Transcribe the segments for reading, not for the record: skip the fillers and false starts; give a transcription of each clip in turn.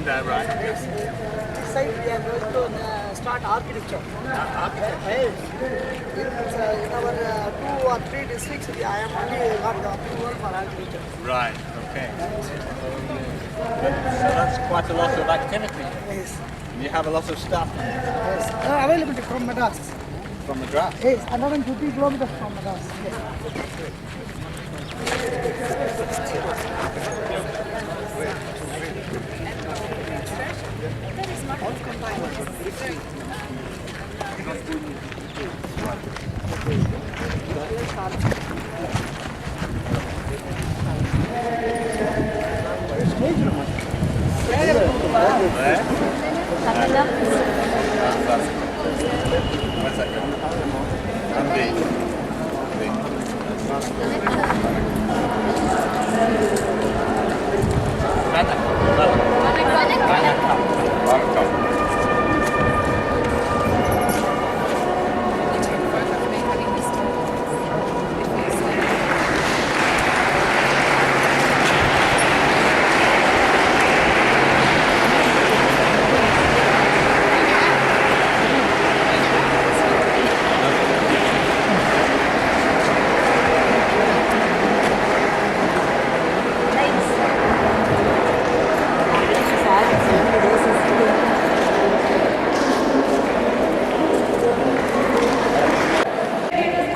understand that, right? This side we are going to start architecture. Yes. In our 2 or 3 districts, I am only got the approval for architecture. Right, okay. So that's quite a lot of activity. Yes. You have a lot of staff Yes. Available from Madras. from Madras. Yes, 150 kilometers from Madras. Yes.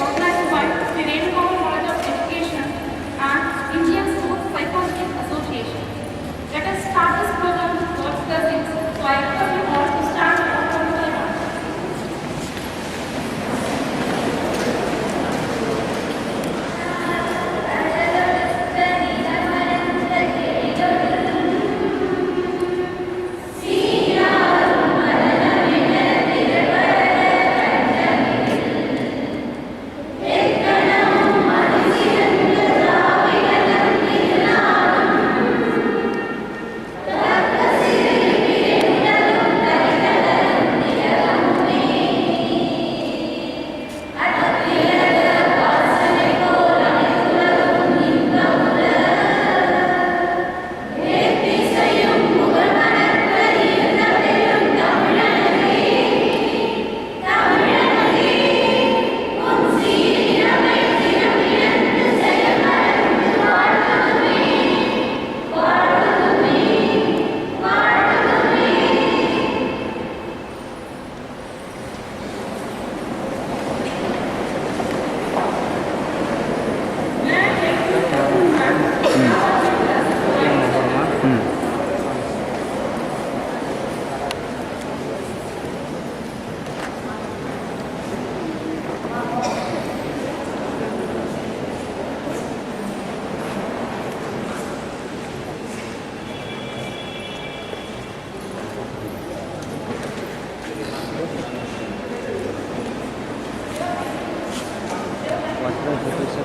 Organized by the Redmond College of Education and Indian Sports Psychology Association. Let us start this program with God's blessings. So I request you all to stand for the Lord.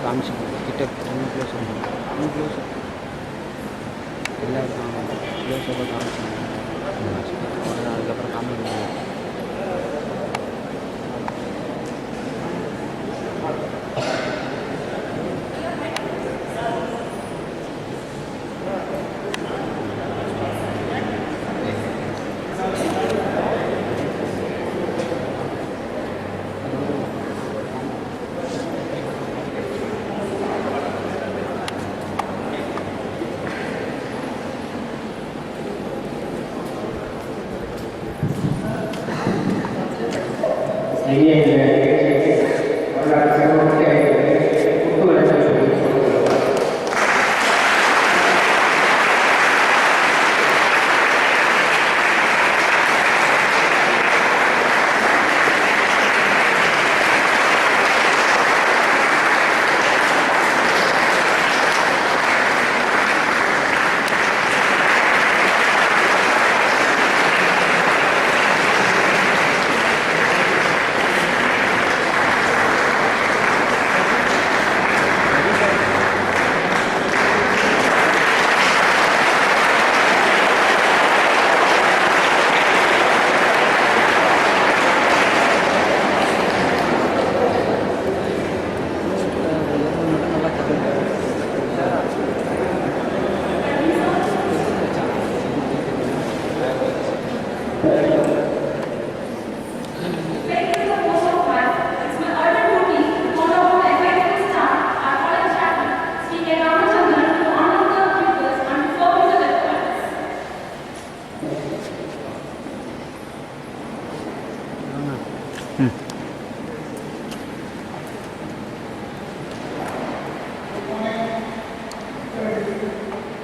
काम तिथे ಎಲ್ಲ ಪ್ಲೇಸಲ್ಲಿ அதுக்கப்புறம் காமிக்க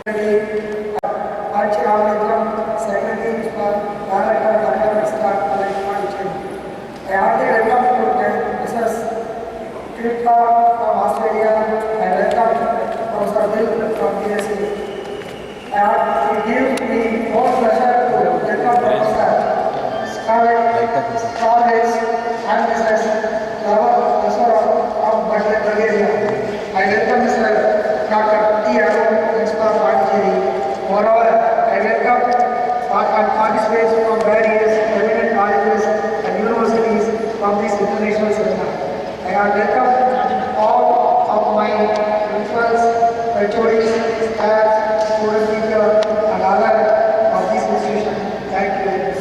Archie Ramachandran, Secretary Director of Academic Staff, Pondicherry. I already welcome Mrs. Kritika from Australia. I welcome Professor Bill from BSc. It gives me more pleasure to welcome Professor Scarlett and Mrs. Laura Professor of Bulgaria. I welcome Mr. Dr. T. Arun, Principal Pondicherry. Moreover, I welcome participants from various eminent colleges and universities from this international seminar. I welcome all of my principals, HODs, staff, student teachers, and other of this institution. Thank you very much.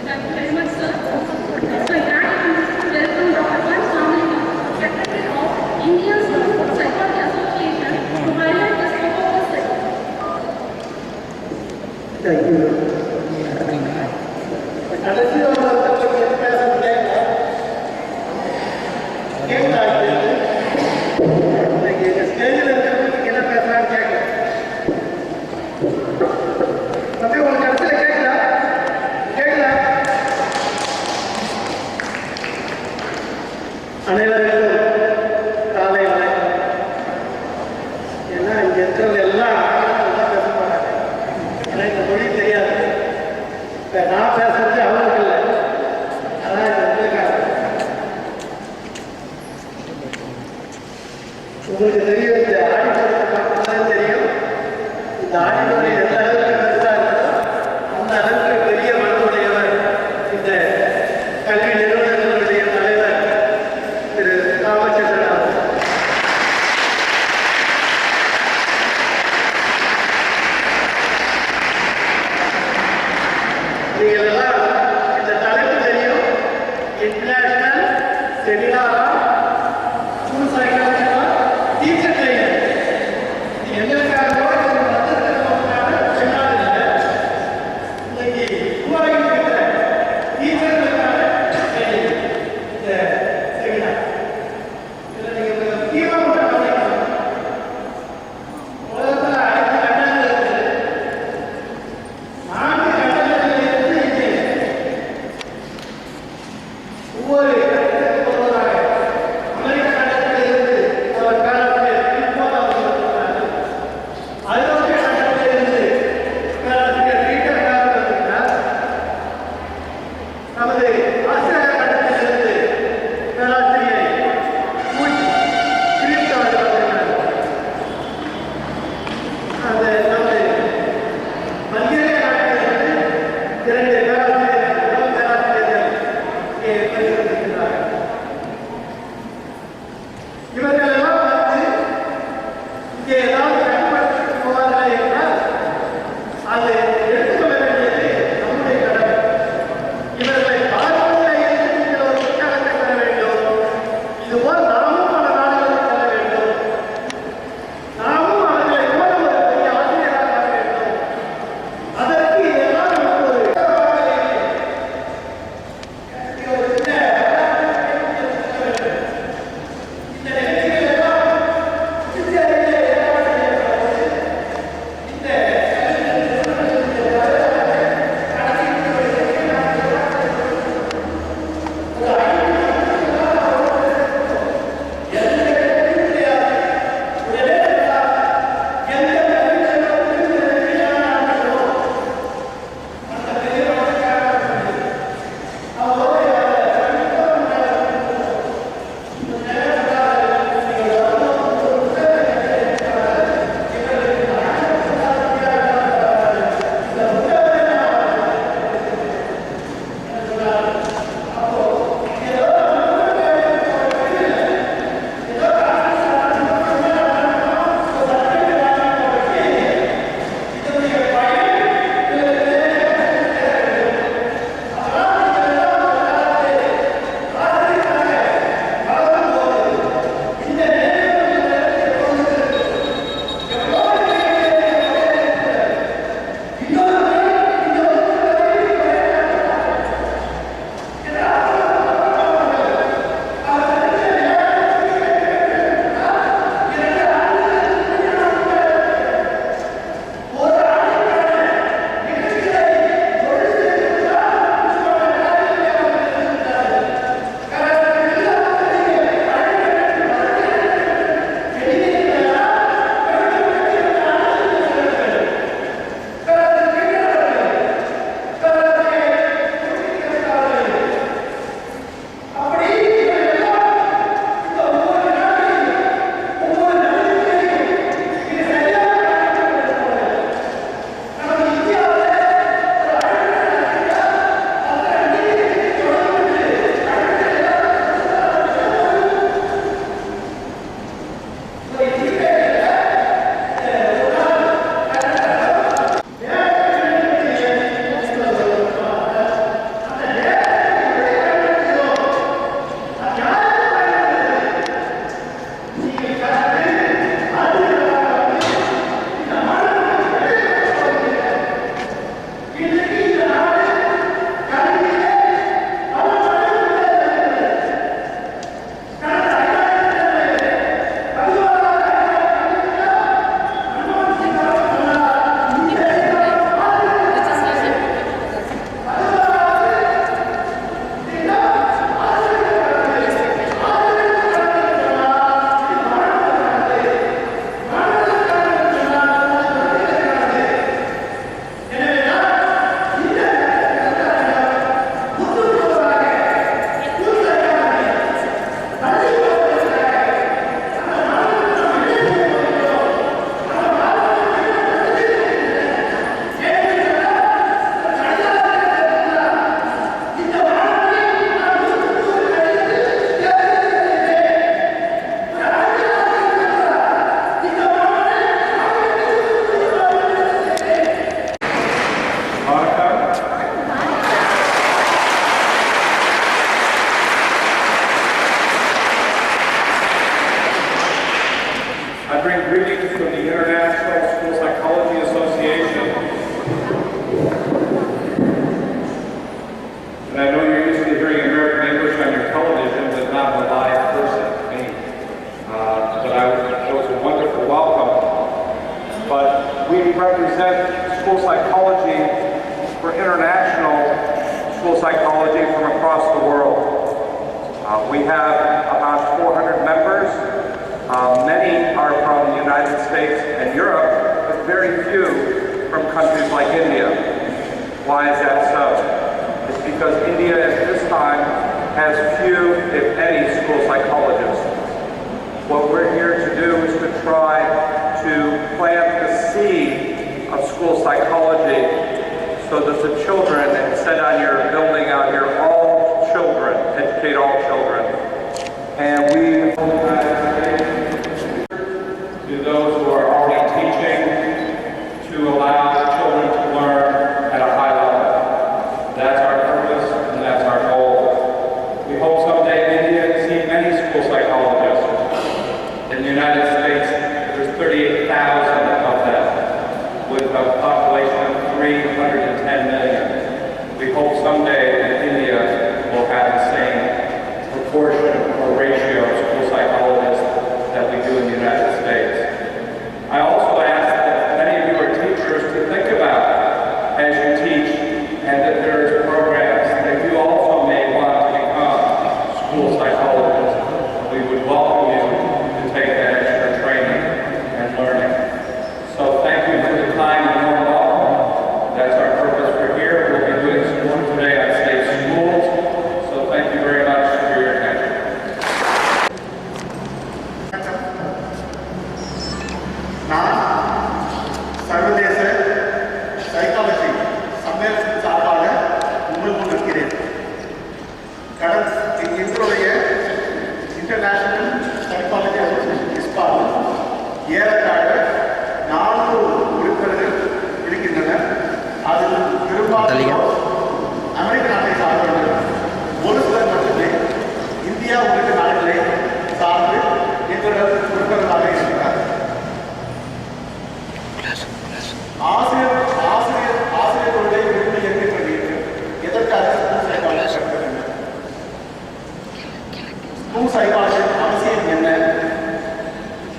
Thank you very much, sir. It's my grand honor to welcome Dr. Van Swaminathan, Secretary of Indian School Psychology Association, to highlight the scope of this session. Thank you. அனைவருக்கும் காலை வணக்கம். ஏன்னா இங்க இருக்கிறவங்க எல்லாம் பேச போறாங்க. எனக்கு மொழி தெரியாது. இப்ப நான் பேசுறது அவங்களுக்கு இல்லை. அதான் உங்களுக்கு தெரியும், இந்த ஆடிட்டோரியத்தை பார்த்தாலே தெரியும். இந்த ஆடிட்டோரியம் எந்த அளவுக்கு பெருசா இருக்கோ அந்த அளவுக்கு பெரிய மனதுடையவர் இந்த கல்வி நிறுவனங்களுடைய தலைவர் திரு இவர்களை பார்வையில் நீங்கள் ஒரு புத்தகத்தை பெற வேண்டும். இதுபோல் நாமும் பல நாடுகளுக்கு செல்ல வேண்டும். நாமும் அவர்களை போல ஒரு பெரிய ஆசிரியராக வர வேண்டும். அதற்கு இதெல்லாம் நமக்கு ஒரு I bring greetings from the International School Psychology Association. And I know you're used to hearing American English on your television, but not in a live person, me. But it was a wonderful welcome. But we represent school psychology for international school psychology from across the world. We have about 400 members. Many are from the United States and Europe, but very few from countries like India. Why is that so? It's because India at this time has few, if any, school psychologists. What we're here to do is to try to plant the seed of school psychology so that the children, and said on your building out here, all children, educate all children. And we to those who are already teaching to allow children to learn at a high level. That's our purpose. எங்களுடைய international psychology association இஸ்பால் ஏறத்தாழ 400 உறுப்பினர்கள் இருக்கின்றனர். அதில் பெரும்பாலும் அமெரிக்க நாட்டை சார்ந்தவர்கள், ஒரு சிலர் மட்டுமே இந்தியா உள்ளிட்ட நாடுகளை சார்ந்து எங்களுடன் உறுப்பினர்களாக இருக்கிறார். ஆசிரியர்களுடைய விரும்பி ஏற்கப்படுகிறது. எதற்காக ஸ்கூல் சைக்காலஜி அவசியம் என்ன?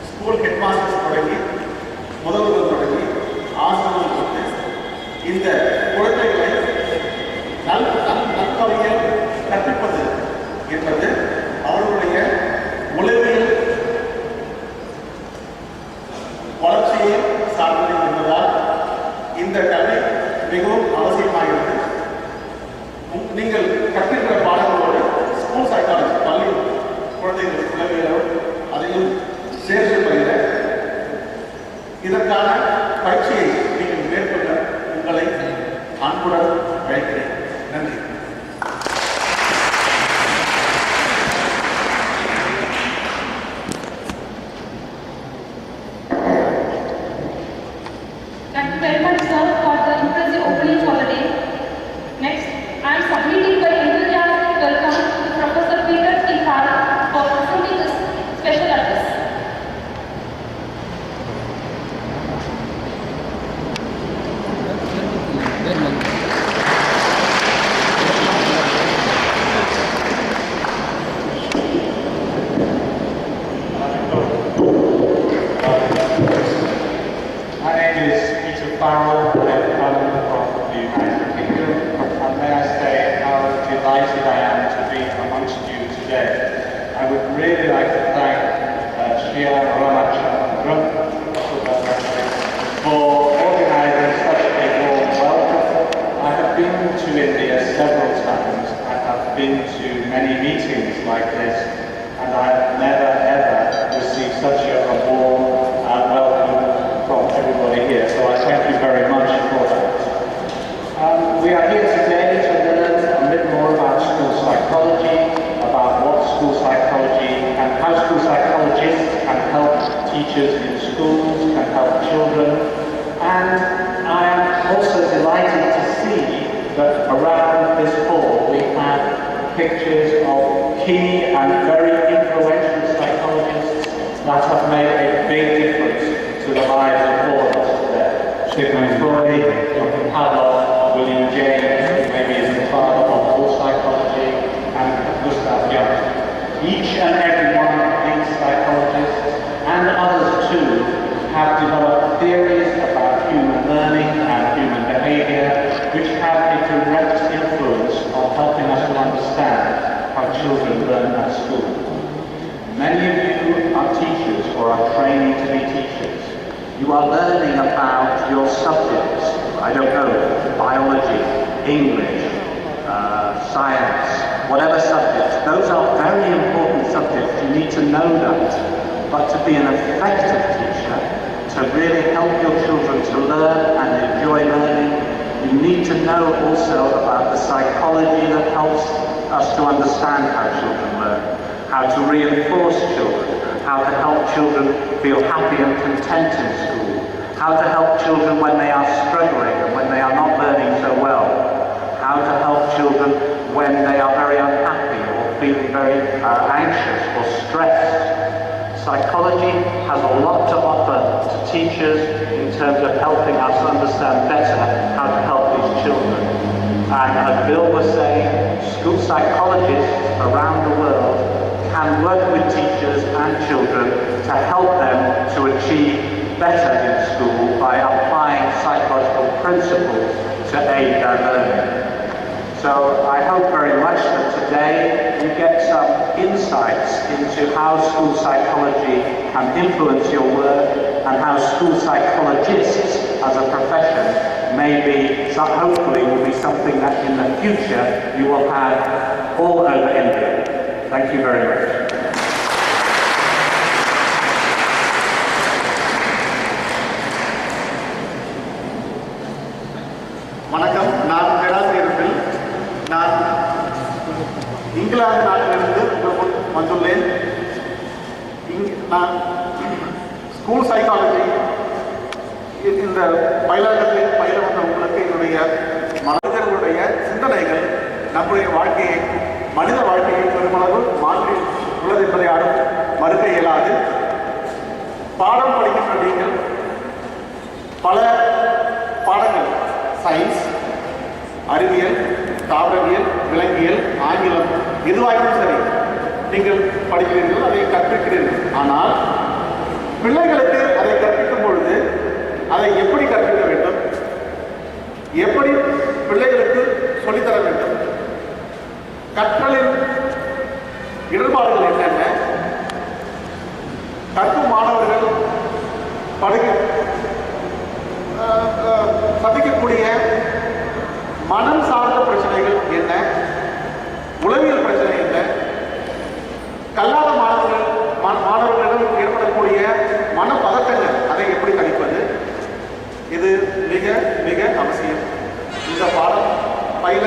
ஸ்கூல் ஹெட் மாஸ்டர்ஸ் தொடங்கி முதல்வர் தொடங்கி ஆசிரியர்கள் கொண்டு இந்த குழந்தைகளை நல்வழியில் கற்பிப்பது என்பது அவர்களுடைய உளவியல் வளர்ச்சியை சார்ந்தது என்பதால் இந்த கல்வி மிகவும் அவசியமாகிறது. நீங்கள் கற்கின்ற பாடங்களோடு ஸ்கூல் சைக்காலஜி பள்ளி குழந்தைகள் உளவியலோடு அதையும் சேர்த்து பயிர இதற்கான பயிற்சியை நீங்கள் மேற்கொள்ள உங்களை அன்புடன் அழைக்கிறேன். நன்றி. Thank you very much, sir, for the impressive opening for the day. Next, I am submitting by enthusiastic welcome to Professor Peter T. Hall for presenting this special address. My name is Peter Farrell. I come from the United Kingdom, and may I say how delighted I am to be amongst you today. I would really like to thank Shia Ramachandran for organising such a warm welcome. I have been to India several times. I have been to many meetings like this, and I have never ever received such a warm welcome from everybody here, so I thank you very much for that. We are here today to learn a bit more about school psychology, about what school psychology and how school psychologists can help teachers in schools, can help children, and I am also delighted to see that around this hall we have pictures of key and very influential psychologists that have made a big difference to the lives of all of us today. Sigmund Freud, Dr. Pavlov, William James, who maybe is the father of all psychology, and Gustav Jung. Each and every one of these psychologists, and others too, have developed theories about human learning and human behavior, which have a direct influence on helping us to understand how children learn at school. Many of you are teachers or are training to be teachers. You are learning about your subjects, I don't know, biology, English, science, whatever subjects. Those are very important subjects. You need to know that. But to be an effective teacher, to really help your children to learn and enjoy learning, you need to know also about the psychology that helps us to understand how children learn, how to reinforce children, how to help children feel happy and content in school, how to help children when they are struggling and when they are not learning so well, how to help children when they are very unhappy or feeling very anxious or stressed. Psychology has a lot to offer to teachers in terms of helping us understand better how to help these children. And as Bill was saying, school psychologists around the world can work with teachers and children to help them to achieve better in school by applying psychological principles to aid their learning. So I hope very much that today you get some insights into how school psychology can influence your work and how school psychologists as a profession maybe, hopefully, will be something that in the future you will have all over India. Thank you very much. வணக்கம். நான் பேராசிரியர். நான் இங்கிலாந்து நாட்டிலிருந்து வந்துள்ளேன். நான் school psychology இந்த பயிலகத்தில் பயில வந்த உங்களுக்கு என்னுடைய மனிதர்களுடைய சிந்தனைகள் நம்முடைய வாழ்க்கையை மனித வாழ்க்கையை பெருமளவு மாற்றி உள்ளது என்பதை யாரும் மறுக்க இயலாது. பாடம் படிக்கின்ற நீங்கள் பல பாடங்கள் சயின்ஸ், அறிவியல், தாவரவியல், விலங்கியல், ஆங்கிலம் எதுவாகவும் சரி நீங்கள் படிக்கிறீர்கள், அதை கற்பிக்கிறீர்கள். ஆனால் பிள்ளைகளுக்கு அதை கற்பிக்கும் பொழுது அதை எப்படி கற்பிக்க வேண்டும், எப்படி பிள்ளைகளுக்கு சொல்லித்தர வேண்டும், கற்றலின் இடர்பாடுகள் என்னென்ன, கற்கும் மாணவர்கள் சந்திக்கக்கூடிய மனம் சார்ந்த பிரச்சனைகள் என்ன, உளவியல் பிரச்சனை என்ன, கல்லாத மாணவர்களிடம் ஏற்படக்கூடிய மனப்பதட்டங்கள் அதை எப்படி கணிப்பது, இது மிக மிக அவசியம். இந்த பாடம் பயில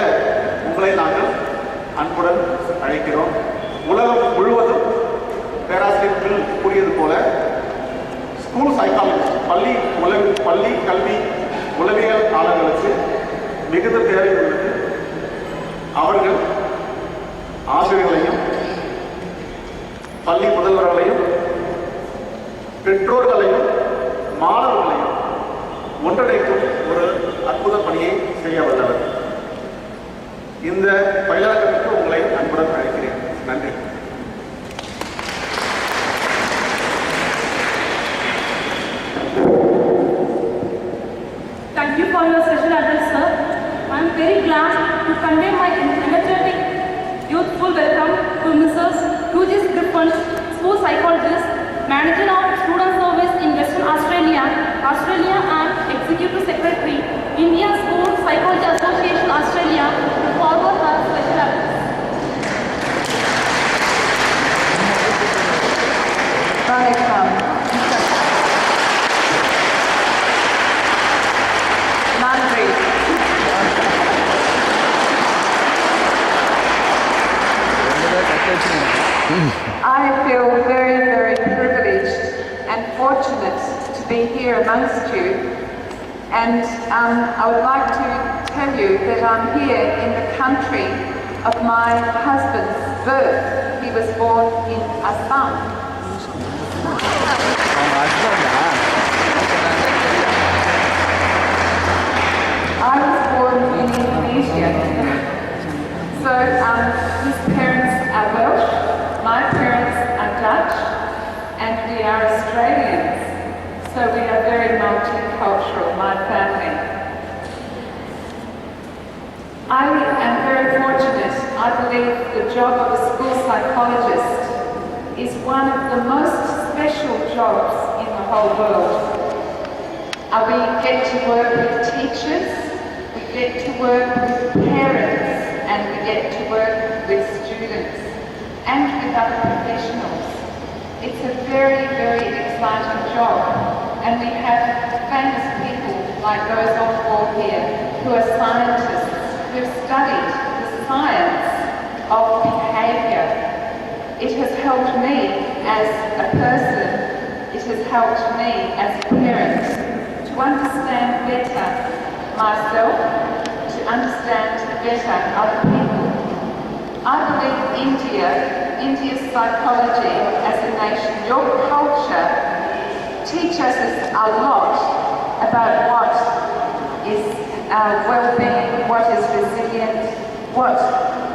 உங்களை நாங்கள் அன்புடன் அழைக்கிறோம். உலகம் முழுவதும் பேராசிரியர் பில் கூறியது போல ஸ்கூல் சைக்காலஜிஸ்ட் பள்ளி கல்வி உளவியலாளர்களுக்கு மிகுந்த தேவை உள்ளது. அவர்கள் ஆசிரியர்களையும் பள்ளி முதல்வர்களையும் பெற்றோர்களையும் மாணவர்களையும் ஒன்றிணைக்கும் ஒரு அற்புத பணியை செய்ய வல்லவர். இந்த பயிலகத்திற்கு உங்களை அன்புடன் அழைக்கிறேன். நன்றி. Thank you for your special address, sir. I am very glad to convey my energetic, youthful welcome to Mrs. Hughes Griffin, school psychologist, manager of student service in Western Australia, and executive secretary, Indian School Psychology Association Australia, to forward her special address. Nandri. I feel very, very privileged and fortunate to be here amongst you, and I would like to tell you that I'm here in the country of my husband's birth. He was born in Assam. I was born in Indonesia. So his parents are Welsh, my parents are Dutch, and we are Australians. So we are very multicultural, my family. I am very fortunate. I believe the job of a school psychologist is one of the most special jobs in the whole world. We get to work with teachers, we get to work with parents, and we get to work with students and with other professionals. It's a very, very exciting job, and we have famous people like those on board here who are scientists who have studied the science of behaviour. It has helped me as a person, it has helped me as a parent to understand better myself, to understand better other people. I believe India's psychology as a nation, your culture teaches us a lot about what is well-being, what is resilient, what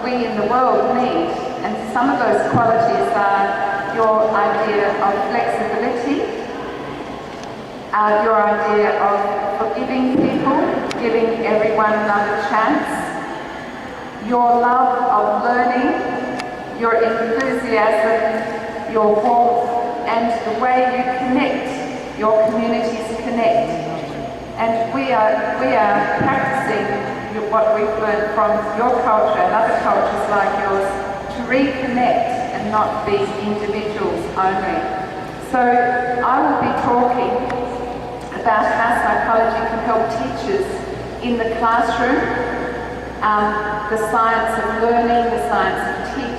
we in the world need. And some of those qualities are your idea of flexibility, your idea of forgiving people, giving everyone another chance, your love of learning, your enthusiasm, your warmth, and the way you connect, your communities connect. And we are practicing what we've learned from your culture and other cultures like yours to reconnect and not be individuals only. So I will be talking about how psychology can help teachers in the classroom, the science of learning, the science of teaching,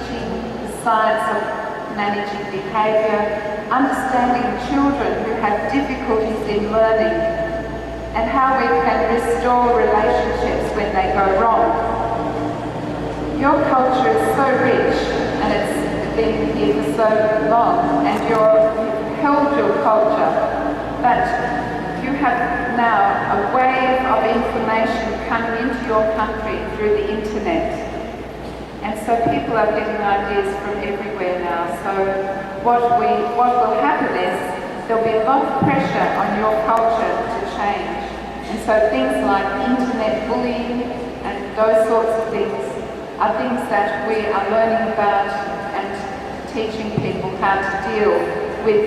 managing behaviour, understanding children who have difficulties in learning, and how we can restore relationships when they go wrong. Your culture is so rich and it's been here for so long, and you've held your culture, but you have now a wave of information coming into your country through the internet. And so people are getting ideas from everywhere now. So what will happen is there'll be a lot of pressure on your culture to change. And so things like internet bullying and those sorts of things are things that we are learning about and teaching people how to deal with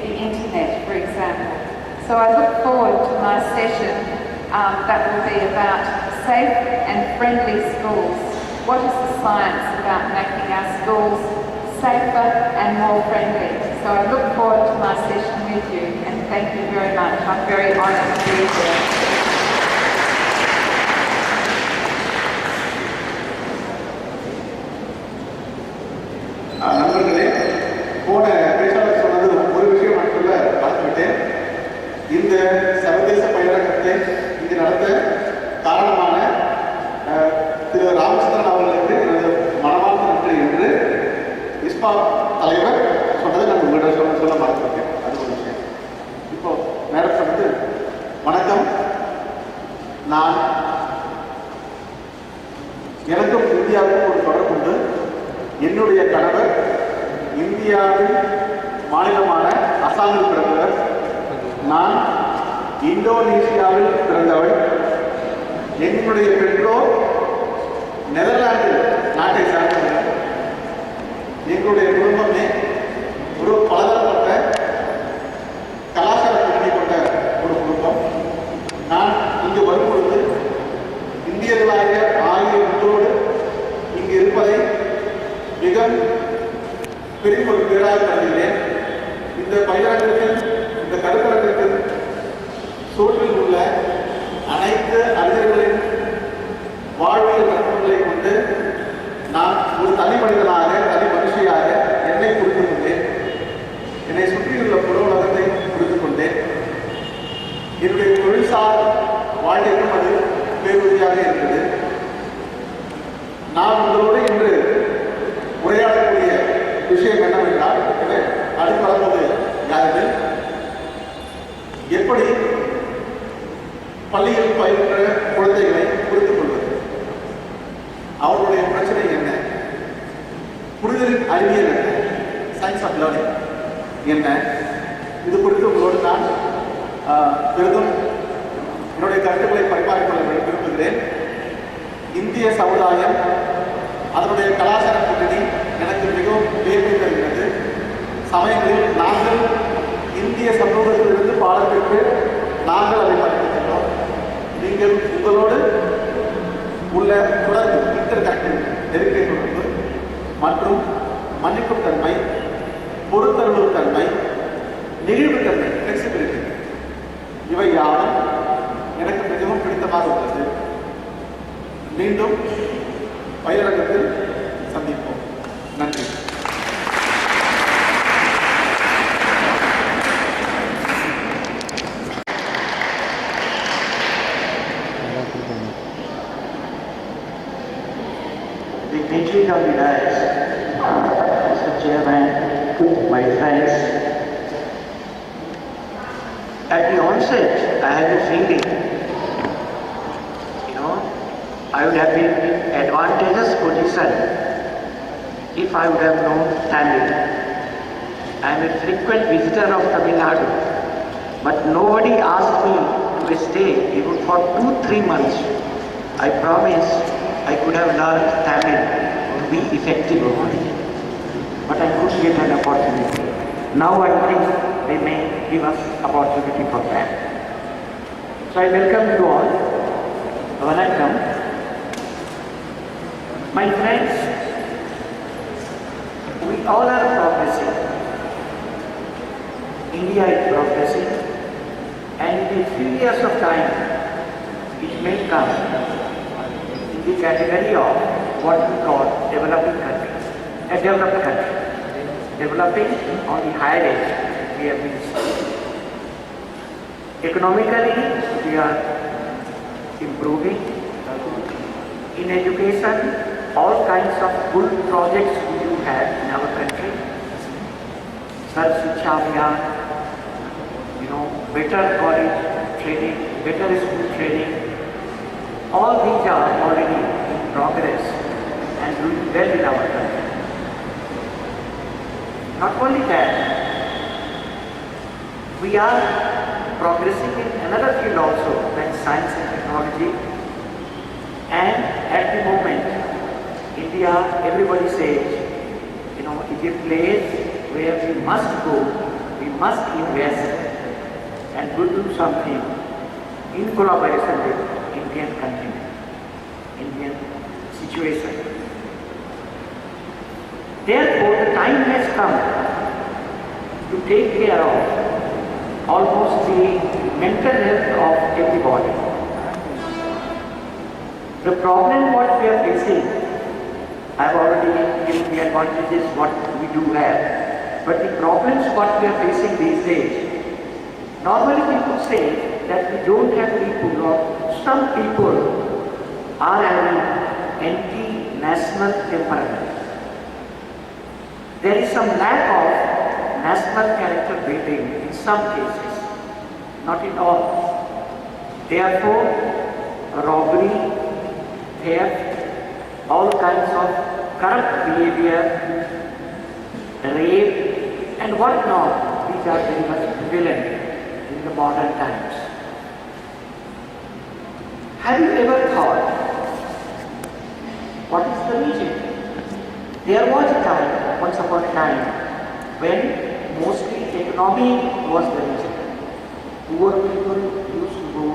the internet, for example. So I look forward to my session that will be about safe and friendly schools. What is the science about making our schools safer and more friendly? So I look forward to my session with you, and thank you very much. I'm very honoured to be here. நண்பர்களே, போன பேச்சாளர் சொன்னது ஒரு விஷயம் மட்டும் பார்த்துவிட்டேன். இந்த சர்வதேச பயிலரங்கத்தை இங்கு நடத்த காரணமான திரு ராமச்சந்திரன் அவர்களுக்கு எனது மனமார்ந்த நன்றி என்று இஸ்பா தலைவர் சொன்னதை நான் உங்களிடம் சொல்ல மறந்துவிட்டேன். அது ஒரு விஷயம். இப்போ மேடம் சொன்னது, வணக்கம், நான் எனக்கும் இந்தியாவுக்கும் ஒரு தொடர்பு உண்டு. என்னுடைய கணவர் இந்தியாவின் மாநிலமான அசாமில் பிறந்தவர். நான் இந்தோனேசியாவில் பிறந்தவள். என்னுடைய பெற்றோர் நெதர்லாந்து நாட்டை சார்ந்தவர். எங்களுடைய குடும்பமே ஒரு பலதரப்பட்ட கலாச்சார பின்னணி கொண்ட ஒரு குடும்பம். நான் இங்கு வரும்பொழுது இந்தியர்களாக ஆகிய உங்களோடு இங்கு இருப்பதை மிக பெரிய ஒரு பேராக கருதுகிறேன். இந்த பயிலரங்கத்தில், இந்த கருத்தரங்கத்தில் சூழலில் உள்ள அனைத்து அறிஞர்களின் வாழ்வியல் தத்துவங்களை கொண்டு நான் ஒரு தனி மனிதனாக, தனி மனுஷியாக என்னை புரிந்து கொண்டேன். என்னை சுற்றியுள்ள புற உலகத்தை புரிந்து கொண்டேன். என்னுடைய தொழில்சார் வாழ்க்கைக்கும் அது பேருதவியாக இருந்தது. நான் உங்களோடு இன்று உரையாடக்கூடிய விஷயம் என்னவென்றால், அடுத்து வரும்போது யாரு எப்படி பள்ளியில் பயின்ற குழந்தைகளை புரிந்து கொள்வது, அவர்களுடைய பிரச்சனை என்ன, புரிதலின் அறிவியல் என்ன, சயின்ஸ் ஆஃப் லேர்னிங் என்ன, இது குறித்து உங்களோடு நான் பெரிதும் என்னுடைய கருத்துக்களை பரிமாறிக்கொள்ள விரும்புகிறேன். இந்திய சமுதாயம், அதனுடைய கலாச்சார பின்னணி எனக்கு மிகவும் வியப்பை தருகிறது. சமயங்களில் நாங்கள் இந்திய சமூகத்திலிருந்து பாடம் பெற்று நாங்கள் அதை பயன்படுத்துகிறோம். நீங்கள் உங்களோடு உள்ள தொடர்பு, இன்டர் கனெக்டிவிட்டி, நெருங்கிய தொடர்பு மற்றும் மன்னிக்கும் தன்மை, பொறுத்தருளும் தன்மை, நெகிழ்வுத்தன்மை, ஃப்ளெக்சிபிலிட்டி, இவை யாரும் எனக்கு மிகவும் பிடித்தமாக உள்ளது. மீண்டும் பயிலரங்கத்தில் சந்திப்போம். நன்றி. The meeting of the dais, Mr. Chairman, my friends, at the onset I had a feeling, I would have been in advantageous position if I would have known Tamil. I am a frequent visitor of Tamil Nadu, but nobody asked me to stay even for 2-3 months. I promised I could have learned Tamil to be effective over it, but I couldn't get an opportunity. Now I think they may give us opportunity for that. So I welcome you all. Welcome. My friends, we all are progressing. India is progressing, and in a few years of time, it may come in the category of what we call developing countries, a developed country. developing on the higher edge we have been seeing. Economically, we are improving. In education, all kinds of good projects we do have in our country. Sarv Shiksha Abhiyan, better college training, better school training. All these are already in progress and doing well in our country. Not only that, we are progressing in another field also, like science and technology. And at the moment, India, everybody says, is a place where we must go, we must invest and go do something in collaboration with Indian continent, Indian situation. Therefore, the time has come to take care of almost the mental health of everybody. The problem what we are facing, I have already given the advantages what we do have, but the problems what we are facing these days, normally people say that we don't have people, or some people are having anti-national temperament. There is some lack of national character building in some cases, not in all. Therefore, robbery, theft, all kinds of corrupt behavior, rape and what not, these are very much prevalent in the modern times. Have you ever thought, what is the reason? There was a time, once upon a time, when mostly economy was the reason. Poor people used to go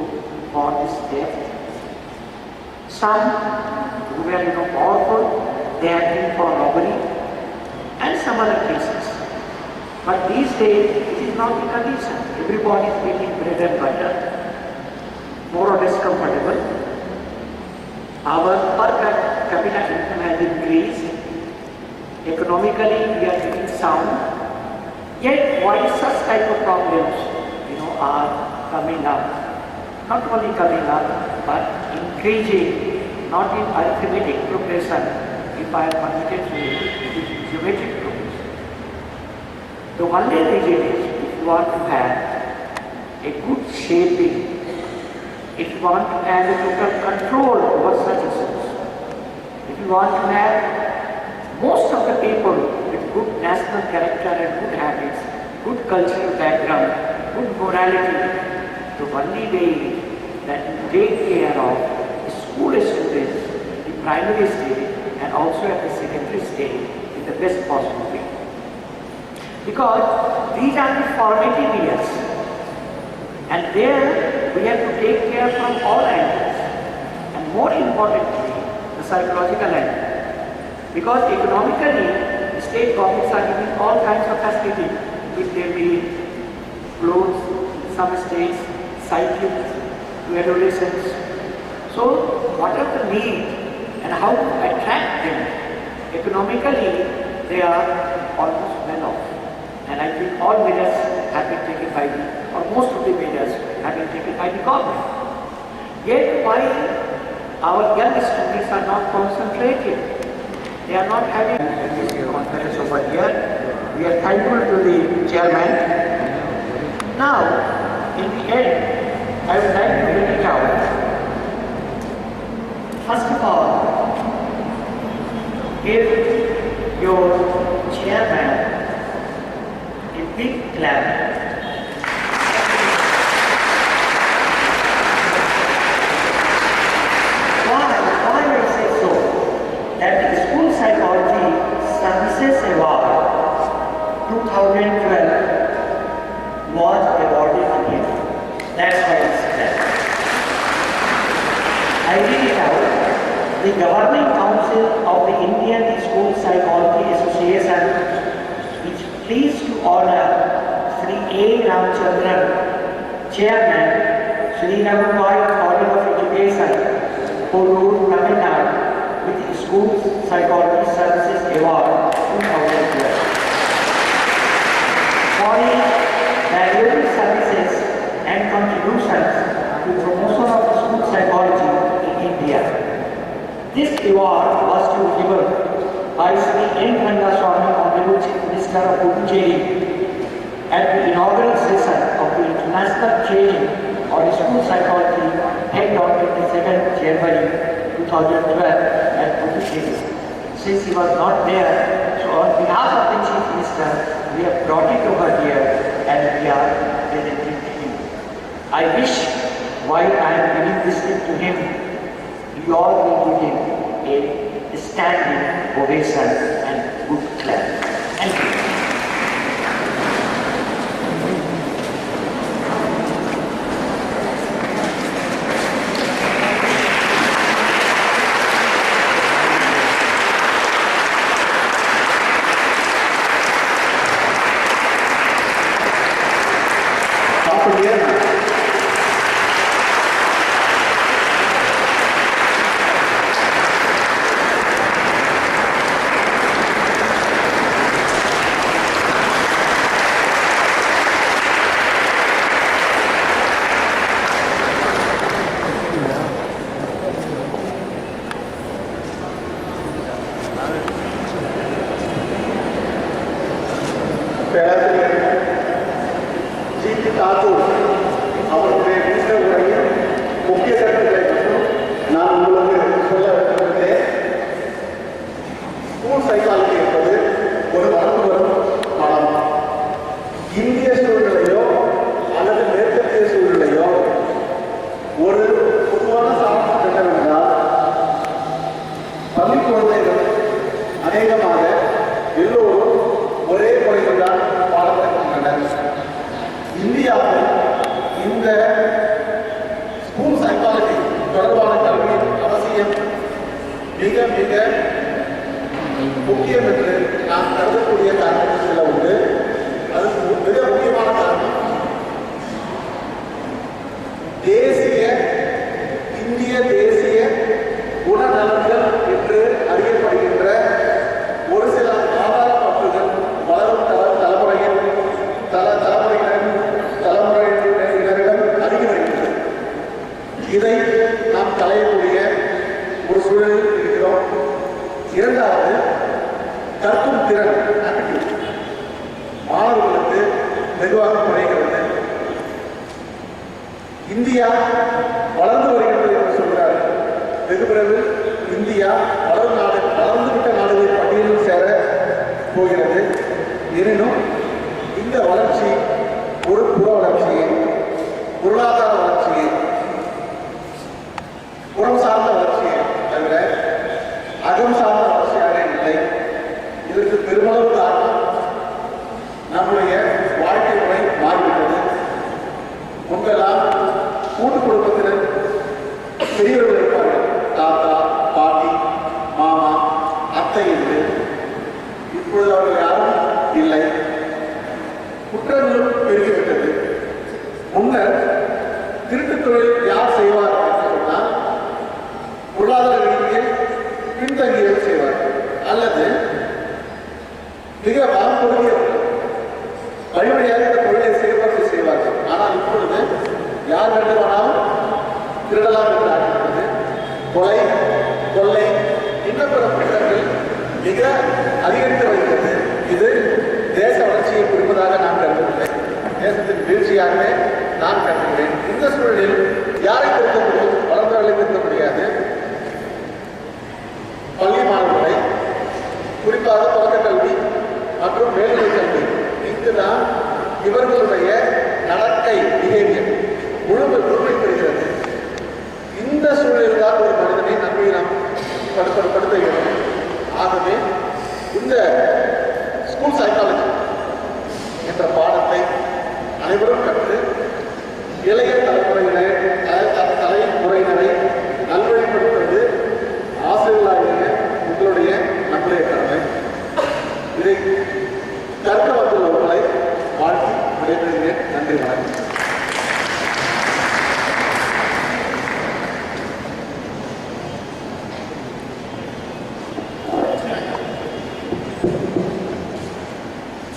for this theft. Some who were powerful, they had been for robbery and some other cases. But these days, it is not the condition. Everybody is making bread and butter, more or less comfortable. Our per capita income has increased. Economically, we are getting sound. Yet, why such type of problems, are coming up? Not only coming up, but increasing, not in arithmetic progression, if I am permitted to use, it is geometric progression. The only reason is, if you want to have a good shaping, if you want to have a total control over such issues, if you want to have most of the people with good national character and good habits, good cultural background, good morality, the only way that you take care of the school students, the primary stage and also at the secondary stage in the best possible way. Because these are the formative years and there we have to take care from all angles and more importantly the psychological angle. Because economically the state governments are giving all kinds of facilities, if they be clothes, some states, cycling to adolescents. So what are the needs and how to attract them? Economically, they are almost well off. And I think all measures have been taken by or most of the measures have been taken by the government. Yet why our young students are not concentrated? They are not having this conference over here. We are thankful to the chairman. Now, in the end, I would like to bring it out. First of all, give your chairman a big clap. Why I say so? That the School Psychology Services Award 2012 was awarded again. That's why it's that. I read it out. The Governing Council of the Indian School Psychology Association is pleased to honor Sri A. Ramchandran, Chairman, Sri Raghubai College of Education, Porur, Tamil Nadu, with the School Psychology Services Award 2012. This award was to be given by Sri N. Rangaswamy, Honorable Chief Minister of Puducherry, at the inaugural session of the International Training on School Psychology held on 22nd January 2012 at Puducherry. Since he was not there, so on behalf of the Chief Minister, we have brought it over here and we are presenting to you. I wish, while I am giving this gift to him, you all will give him a standing ovation and good clap. Thank you.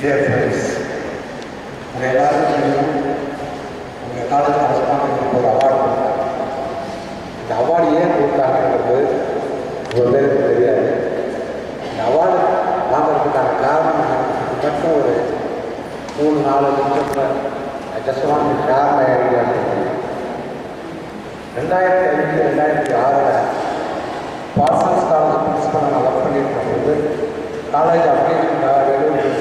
Dear friends, உங்கள் எல்லாரும் தெரியும், உங்கள் college correspondent ஒரு award கொடுத்தாங்க. இந்த award ஏன் கொடுத்தாங்கன்றது ஒரு பேருக்கு தெரியாது. இந்த அவார்டு வாங்குறதுக்கான காரணம் மட்டும் ஒரு 3-4 நிமிஷத்தில் just want to share my idea. 2005-2006 பார்சல்ஸ் காலேஜ் பிரின்சிபல் நான் ஒர்க் பண்ணியிருக்கும் போது காலேஜ் அப்ளிகேஷனுக்காக வெளியூர்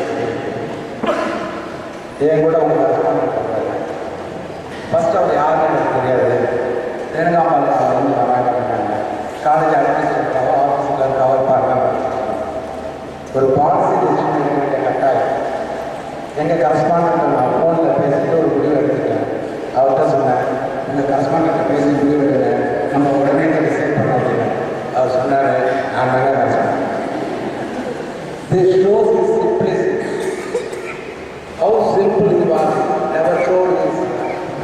என் கூட அவங்க ரெஸ்பாண்ட் பண்ணுறாங்க. ஃபஸ்ட் அவர் யாருன்னு எனக்கு தெரியாது. தேங்காமல் வந்து வராங்க. காலேஜ் அட்மினிஸ்ட்ரேட்டராக ஆஃபீஸில் கவர் பண்ண ஒரு பாலிசி டெசிஷன் எடுக்க வேண்டிய கட்டாயம். எங்கள் கரஸ்பாண்டன்ட் நான் ஃபோனில் பேசிட்டு ஒரு முடிவு எடுத்துட்டேன். அவர்கிட்ட சொன்னேன், எங்கள் கரஸ்பாண்டன்ட் பேசி முடிவு எடுக்கிறேன், நம்ம உடனே டிசைட் பண்ண அப்படின்னு. அவர் சொன்னார், நான் தானே correspondent. This shows his simplicity. How simple he was, never showed his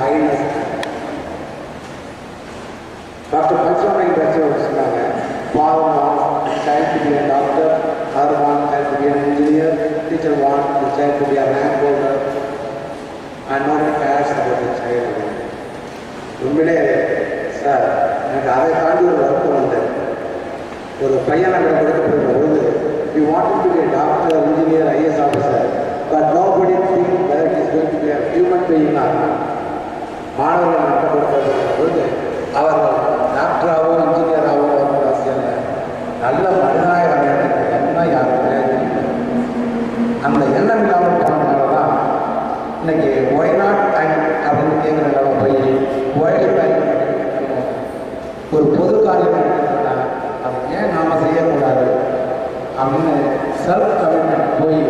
highness. Dr. Panchramani Bachchan சொன்னாங்க, Paul wants the child to be a doctor, other wants the child to be an engineer, teacher wants the child to be a rank holder, and nobody cares about the child. உண்மையிலே sir எனக்கு அதை தாண்டி ஒரு வருத்தம் வந்தது. ஒரு பையனை கொடுக்கப்படுகிற பொழுது we wanted to be a doctor, engineer, IAS officer, but nobody thinks whether it is going to be a human being or not. மாணவர்கள் நடத்தப்படுகிற பொழுது அவர்கள் டாக்டராகவோ இன்ஜினியராகவோ ஒரு அவசியம் நல்ல மனிதனாக வரையறது என்ன யாருக்குமே அந்த எண்ணம் இல்லாமல் போனதுனால தான் இன்னைக்கு ஒய் நாட் டைம் அப்படின்னு கேட்குற நிலம் போய் ஒய் டைம் ஒரு பொது காரியம் நடக்கிறதுனா அது ஏன் நாம் செய்யக்கூடாது அப்படின்னு செல்ஃப் கமிட்மெண்ட் போய்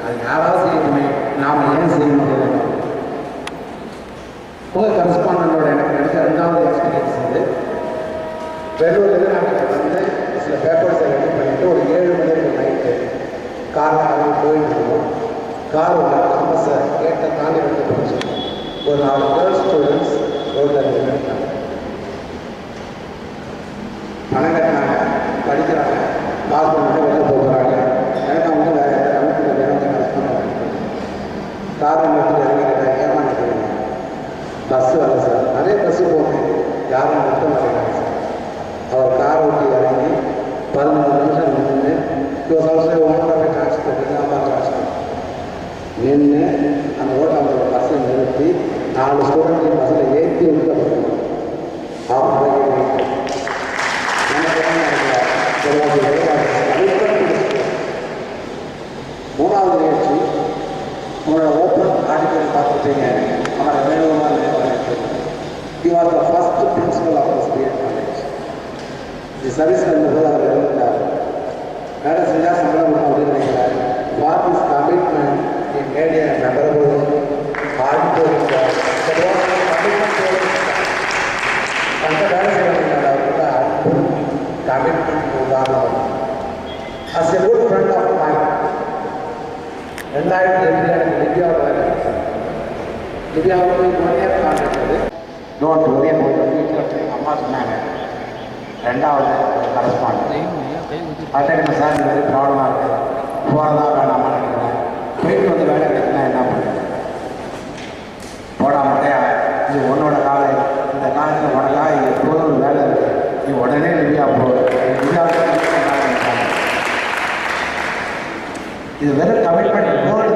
அது யாராவது செய்யணுமே நாம் ஏன் செய்ய முடியாது. உங்கள் கரஸ்பாண்டோட எனக்கு கிடைச்ச 2வது எக்ஸ்பீரியன்ஸ் வந்து வெள்ளூர்லேருந்து நாங்கள் வந்து சில பேப்பர்ஸை ரெடி பண்ணிவிட்டு ஒரு 7 மணிக்கு நைட்டு காரில் போயிட்டு இருக்கோம். கார் உள்ள காமர்ஸை கேட்ட தாண்டி வந்து போச்சு. ஒரு 4 கேர்ள்ஸ் ஸ்டூடெண்ட்ஸ் ரோட்டில் நின்றுட்டாங்க. பணம் கட்டினாங்க, படிக்கிறாங்க, பாஸ் பண்ணிட்டு வெளில போகிறாங்க. எனக்கு அவங்க வேறு எந்த கமிட்டியில் வேணும் கரஸ்பாண்ட் காரை நிறுத்திட்டு இறங்கிட்டாங்க. ஏமாந்துருக்கீங்க, பஸ்ஸு வரல சார். நிறைய பஸ்ஸு போகணும், யாரும் நிறுத்த மாட்டேங்கிறாங்க சார். அவர் கார் ஓட்டி இறங்கி 15 நிமிஷம் நின்று ஓட்டோவே டிரான்ஸ்போர்ட் இல்லாமல் டிரான்ஸ்போர்ட் நின்று அந்த ஓட்டாமல் பஸ்ஸை நிறுத்தி 4 ஸ்டூடெண்ட் பஸ்ஸில் ஏற்றி விட்டு போகணும். மூணாவது நிகழ்ச்சி உங்களோட ஓப்பன் ஆர்டிகல் பார்த்துட்டீங்க. அவரை வேணுமா he was the first principal of this BEd college. இந்த சர்வீஸில் இருந்தபோது அவர் இருந்தார். வேலை செஞ்சால் சம்பளம் அப்படின்னு நினைக்கிறார். For this commitment he made a memorable hard-work அந்த வேலை செய்யறாங்க. அவர்கிட்ட அன்பு கமிட்மெண்ட் உதாரணம். As a good friend of mine, 2007 எனக்கு லிபியாவில் வேலை கிடைச்சது. லிபியாவுக்கு போய் 1 year contract. Don't worry about the future. அம்மா சொன்னாங்க 2வது கரஸ்பாண்ட் அட்டெண்ட் சார் இந்த மாதிரி ப்ராப்ளமாக இருக்குது, போகிறதா வேணாமா நினைக்கிறேன், போயிட்டு வந்து வேலை கிடைக்குன்னா என்ன பண்ணுறது, போடாமட்டையா இது உன்னோட காலை, இந்த காலத்தில் உனக்கா எப்போதும் ஒரு வேலை இருக்குது, நீ உடனே லிபியா போ. இது வெறும் கமிட்மெண்ட் போர்டு.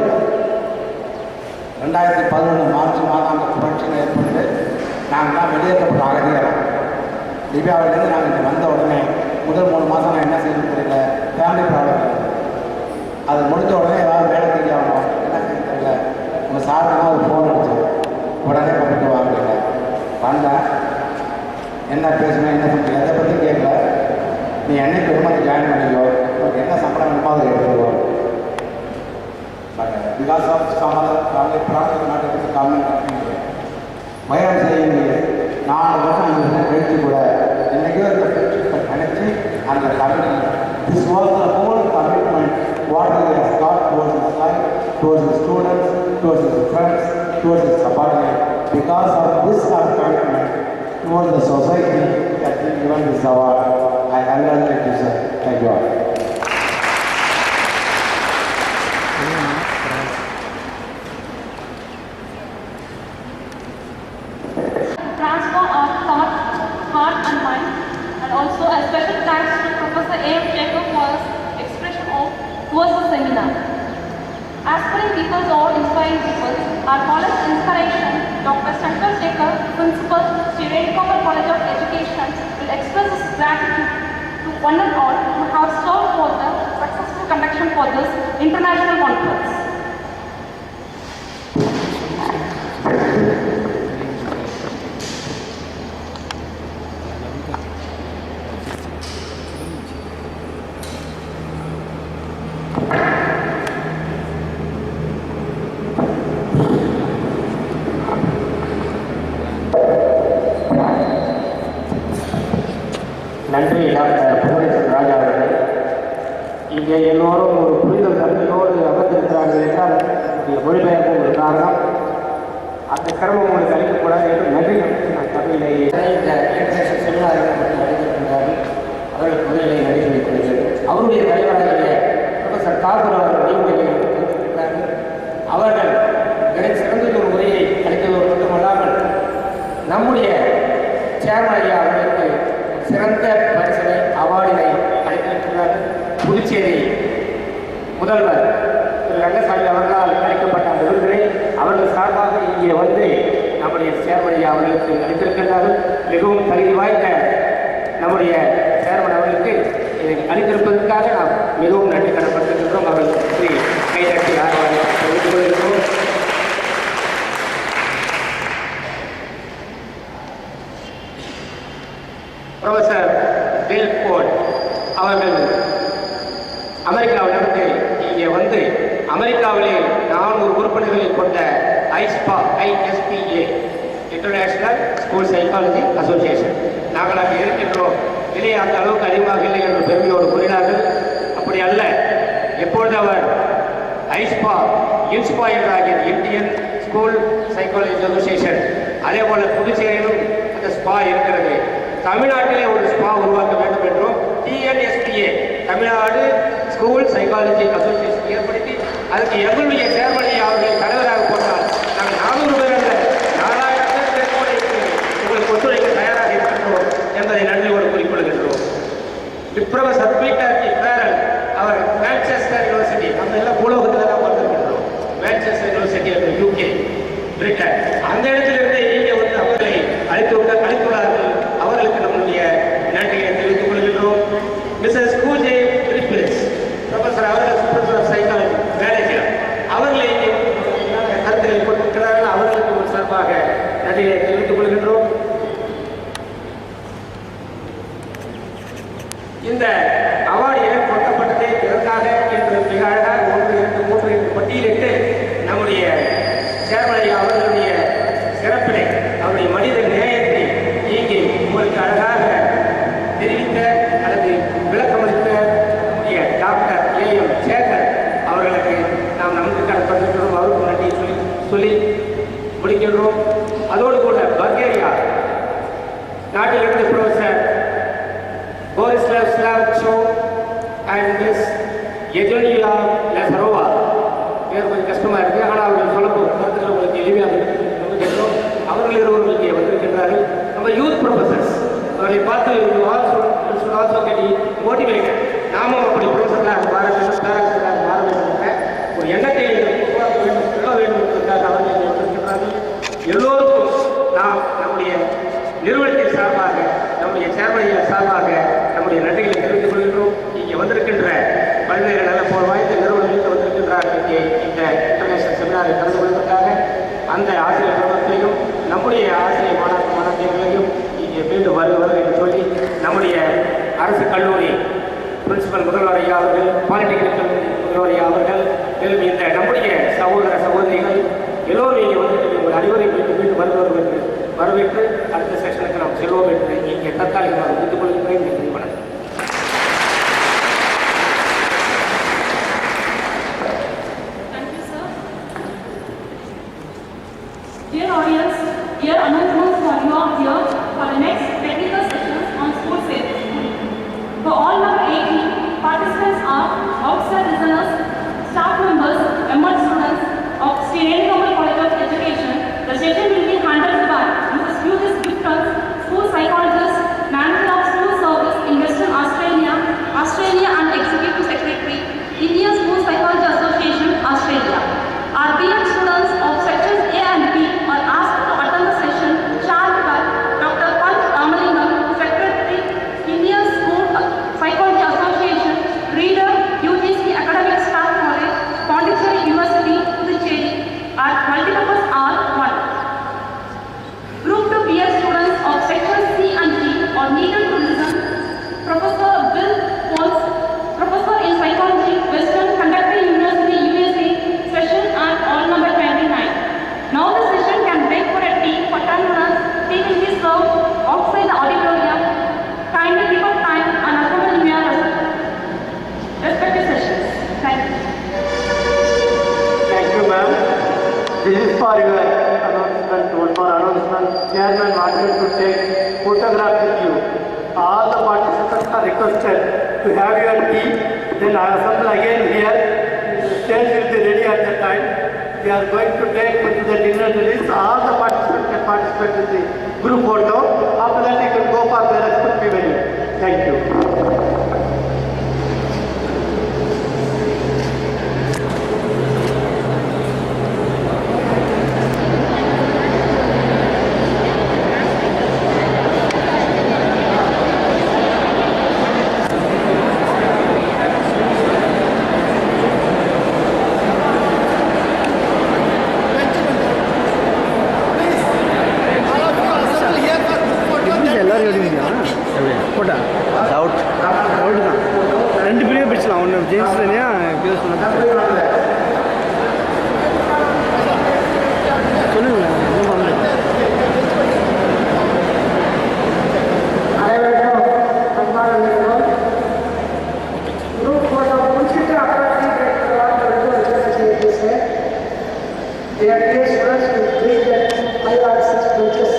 2011 மார்ச் மாதம் அந்த புரட்சியில் ஏற்பட்டு நாங்கள் தான் வெளியேற்றப்பட்ட அகதியாக லிபியாவிலேருந்து நாங்கள் இங்கே வந்த உடனே முதல் 3 மாதம் நான் என்ன செய்யணும்னு தெரியல. Family problem. அது முடிஞ்ச உடனே ஏதாவது வேலை தெரியாமல் என்ன செய்ய தெரியல. உங்கள் சாருக்கு ஒரு ஃபோன் அடிச்சு உடனே கொண்டுட்டு வாங்க வந்தேன். என்ன பேசணும், என்ன சொல்லுங்க, எதை பற்றி கேட்கல. நீ என்னைக்கு வருமானத்தை ஜாயின் பண்ணிக்கோ, உனக்கு என்ன சம்பளம் வேணுமோ அதை எடுத்துக்கோ. But because of some other family problem not able to come and continue. பயம் செய்ய முடியாது. 4 வருஷம் 5 வருஷம் கழிச்சு கூட என்றைக்கோ இந்த ஃப்ரெண்ட்ஷிப்பை நினைச்சு அந்த commitment, this was the whole commitment what he has got towards his life, towards his students, towards his friends, towards his subordinate. Because of this commitment towards the society that he given this award, I congratulate you, sir. Thank you all. Transfer of thought, heart and mind, and also a special thanks to Uplifting people or inspiring people. Our college inspiration, Dr. Shankar Shekhar, Principal, Sri Renukama College of Education, will express his gratitude to one and all who have served for the successful conduction for this international conference. நன்றி doctor Bhubaneswar ராஜா அவர்கள். இங்கே எல்லோரும் ஒரு புரிதல் தன்மையோடு அமர்ந்திருக்கிறார்கள் என்றால் மொழிபெயர்ப்பு ஒரு காரணம். அந்த சிரமம் உங்களுக்கு அளிக்கக்கூடாது என்று நன்றி நான் தமிழிலேயே இந்த இன்டர்நேஷனல் செமினார்கள் பற்றி நடைபெற்றிருந்தார்கள். அவர்களுக்கு முதலிலே நன்றி வைத்திருக்கிறது. அவருடைய தலைவராகிய ப்ரொஃபஸர் கார்பர் அவர்கள் நியமனியை வந்திருக்கிறார்கள். அவர்கள் எனக்கு சிறந்த ஒரு உரையை அளித்ததோடு மட்டுமல்லாமல் நம்முடைய சேர்மன் ஐயா அவர்களுக்கு சிறந்த பரிசினை அவார்டினை அளித்திருக்கிறார்கள். புதுச்சேரி முதல்வர் திரு ரங்கசாமி அவர்களால் அளிக்கப்பட்ட அந்த விருதினை அவர்கள் சார்பாக இங்கே வந்து நம்முடைய சேர்மன் ஐயா அவர்களுக்கு அளித்திருக்கிறார்கள். மிகவும் தகுதி வாய்ந்த நம்முடைய சேர்மன் அவர்களுக்கு இதை அளித்திருப்பதற்காக நாம் மிகவும் நன்றி கடன்பட்டிருக்கின்றோம். அவர்களுக்கு கைதட்டி ஆர்வம் தெரிவித்துக் கொள்கிறோம். ப்ரொஃபஸர் டேல்போர்ட் அவர்கள் அமெரிக்காவிலிருந்து இங்கே வந்து அமெரிக்காவிலே 400 உறுப்பினர்களை கொண்ட ஐஸ்பா இன்டர்நேஷனல் ஸ்கூல் சைக்காலஜி அசோசியேஷன் நாங்கள் அங்கே இருக்கின்றோம். விலை அந்த அளவுக்கு அதிகமாக இல்லை என்று பெருமையோடு கூறினார்கள். அப்படி அல்ல, எப்பொழுது அவர் ஐஸ்பா இன்ஸ்பா என்றாகிய இந்தியன் ஸ்கூல் சைக்காலஜி அசோசியேஷன், அதே போல புதுச்சேரியிலும் அந்த ஸ்பா இருக்கிறது. தமிழ்நாட்டிலே ஒரு ஸ்பா உருவாக்க வேண்டும் என்றும் TNSPA Tamil Nadu school psychology association ஏற்படுத்தி அதுக்கு எங்களுடைய சேர்மன் அவர்களை தலைவராக போட்டால் நாங்கள் 400 பேர் அல்ல 4000 பேர் கூட உங்களுக்கு ஒத்துழைக்க தயாராக இருக்கின்றோம் என்பதை நன்றியோடு கூறிக்கொள்கின்றோம். ப்ரொஃபஸர் பீட்டர் பேரல் அவர் மான்செஸ்டர் யூனிவர்சிட்டி, நம்ம எல்லாம் பூலோகத்தில் தான் வந்திருக்கின்றோம். மான்செஸ்டர் யூனிவர்சிட்டி UK பிரிட்டன், அந்த இடத்திலிருந்து இங்கே வந்து அவர்களை அளித்துள்ளார்கள். அவர்களுக்கு நம்முடைய நன்றியை தெரிவித்துக் கொள்கின்றோம். மிஸ்ஸஸ் கூஜே பிரிப்பில்ஸ் ப்ரொஃபஸர் அவர்கள் ப்ரொஃபஸர் சைக்காலஜி மேனேஜர் அவர்களை இங்கே கருத்துக்களை கொண்டிருக்கிறார்கள். அவர்களுக்கு ஒரு சார்பாக நன்றியை தெரிவித்துக் கொள்கின்றோம். இந்த அவார்டு ஏன் கொடுக்கப்பட்டதே இதற்காக என்று மிக அழகாக 1, 2, 3 என்று பட்டியலிட்டு நம்முடைய சேர்மன் அவர்களுடைய சிறப்பினை அவருடைய மனித நேயத்தை இங்கே உங்களுக்கு அழகாக தெரிவித்த அல்லது விளக்கமளித்த நம்முடைய டாக்டர் AM சேகர் அவர்களுக்கு நாம் நமக்கு கடற்பட்டிருக்கிறோம். அவருக்கு நன்றி சொல்லி முடிக்கின்றோம். அதோடு கூட பல்கேரியா நாட்டிலிருந்து ப்ரொஃபஸர் போரிஸ்லாவ் ஸ்லாவ்சோ அண்ட் மிஸ் எஜோனியா லெசரோவா, பேர் கொஞ்சம் கஷ்டமாக இருக்குது, ஆனால் அவர்கள் சொல்லப்போகும் கருத்துக்கள் உங்களுக்கு எளிமையாக இருக்கின்றோம். அவர்கள் இருவரும் இங்கே வந்திருக்கின்றார்கள். நம்ம யூத் ப்ரொஃபஸர்ஸ் அவர்களை பார்த்து ஆல்சோ கட்டி மோட்டிவேட்டட், நாமும் அப்படி ப்ரொஃபஸர்களாக மாற வேண்டும், பேரண்ட்ஸாக மாற வேண்டும் என்ற ஒரு எண்ணத்தை உருவாக்க வேண்டும், சொல்ல வேண்டும் என்பதற்காக அவர்கள் இங்கே வந்திருக்கிறார்கள். எல்லோருக்கும் நாம் நம்முடைய நிறுவனத்தின் சார்பாக நம்முடைய சேர்மன் சார்பாக நம்முடைய நன்றிகளை தெரிவித்துக் கொள்கின்றோம். இங்கே வந்திருக்கின்ற பல்வேறு நல்ல வாய்ந்த நிறுவனங்களுக்கு வந்திருக்கின்றார்கள். இங்கே இந்த இன்டர்நேஷனல் செமினாரில் கலந்து கொள்வதற்காக அந்த ஆசிரியர் நிறுவனத்தையும் நம்முடைய ஆசிரியர் மாணாக்கர்களையும் இங்கே மீண்டும் வருவது என்று சொல்லி நம்முடைய அரசு கல்லூரி பிரின்சிபல் முதல்வர் ஐயா அவர்கள், பாலிடெக்னிக் கல்லூரி முதல்வர் ஐயா அவர்கள், மேலும் இந்த நம்முடைய சகோதர சகோதரிகள் எல்லோரும் இங்கே வந்து ஒரு அறிவுரை மீண்டும் வருவது என்று வரவேற்று அடுத்த செஷனுக்கு நாம் செல்வோம் என்று இங்கே தற்காலிகமாக முடித்துக் கொள்கிறேன். நன்றி, வணக்கம். Thank you, sir. Dear audience, dear announcements for you are here for the next technical sessions on school safety. For all number 18, participants are outside listeners, staff members, ML students of Sri Renukama College of Education. The session will be handled by Mrs. Judith Giftons, school psychologist, manager of school service. for your announcement, one more announcement. Chairman wanted to take photograph with you. All the participants are requested to have your tea. Then I assemble again here. The stage will be ready at the time. We are going to take to the dinner release. All the participants can participate in the group photo. After that, you can go for the respective venue. Thank you. எல்லாரும் எழுதிங்களா போட்டா doubt தான் 2 பேரையும் பிடிச்சலாம் ஒன்று James தனியா பேர் சொல்லுங்களேன் ஒன்றும் பண்ணல group photo முடிச்சிட்டு அப்புறம் டீ பிரேக் பண்ணலாம் they are dear students with 3 5 or 6 benches.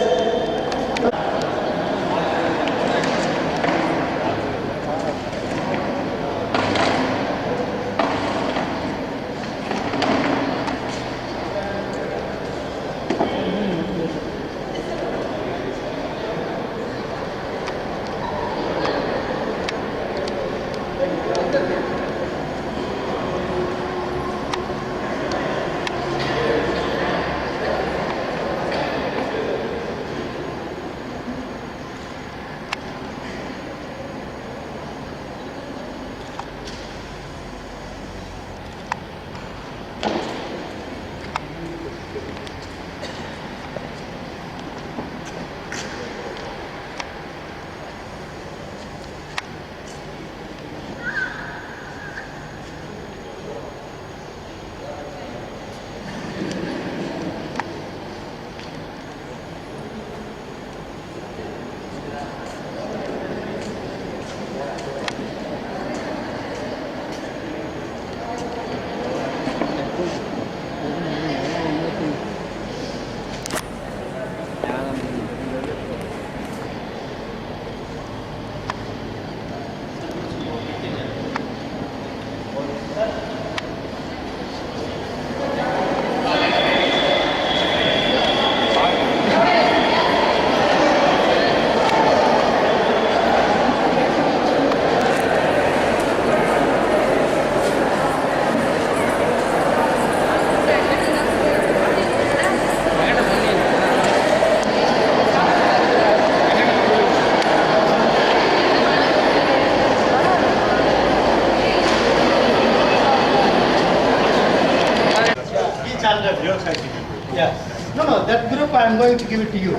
Yeah. No, that group I am going to give it to you.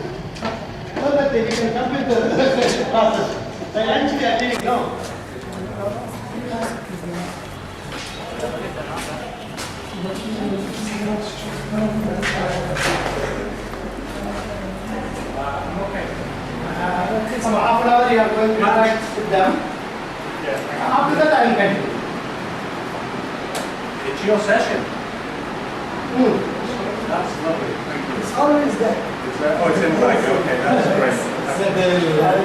So that you can complete the process. By lunch we are leaving now. Some half an hour you are going to interact with them. After that I will continue. It's your session. That's lovely. It's always there. Oh, it's in like, okay, that's great. Take that later, yeah.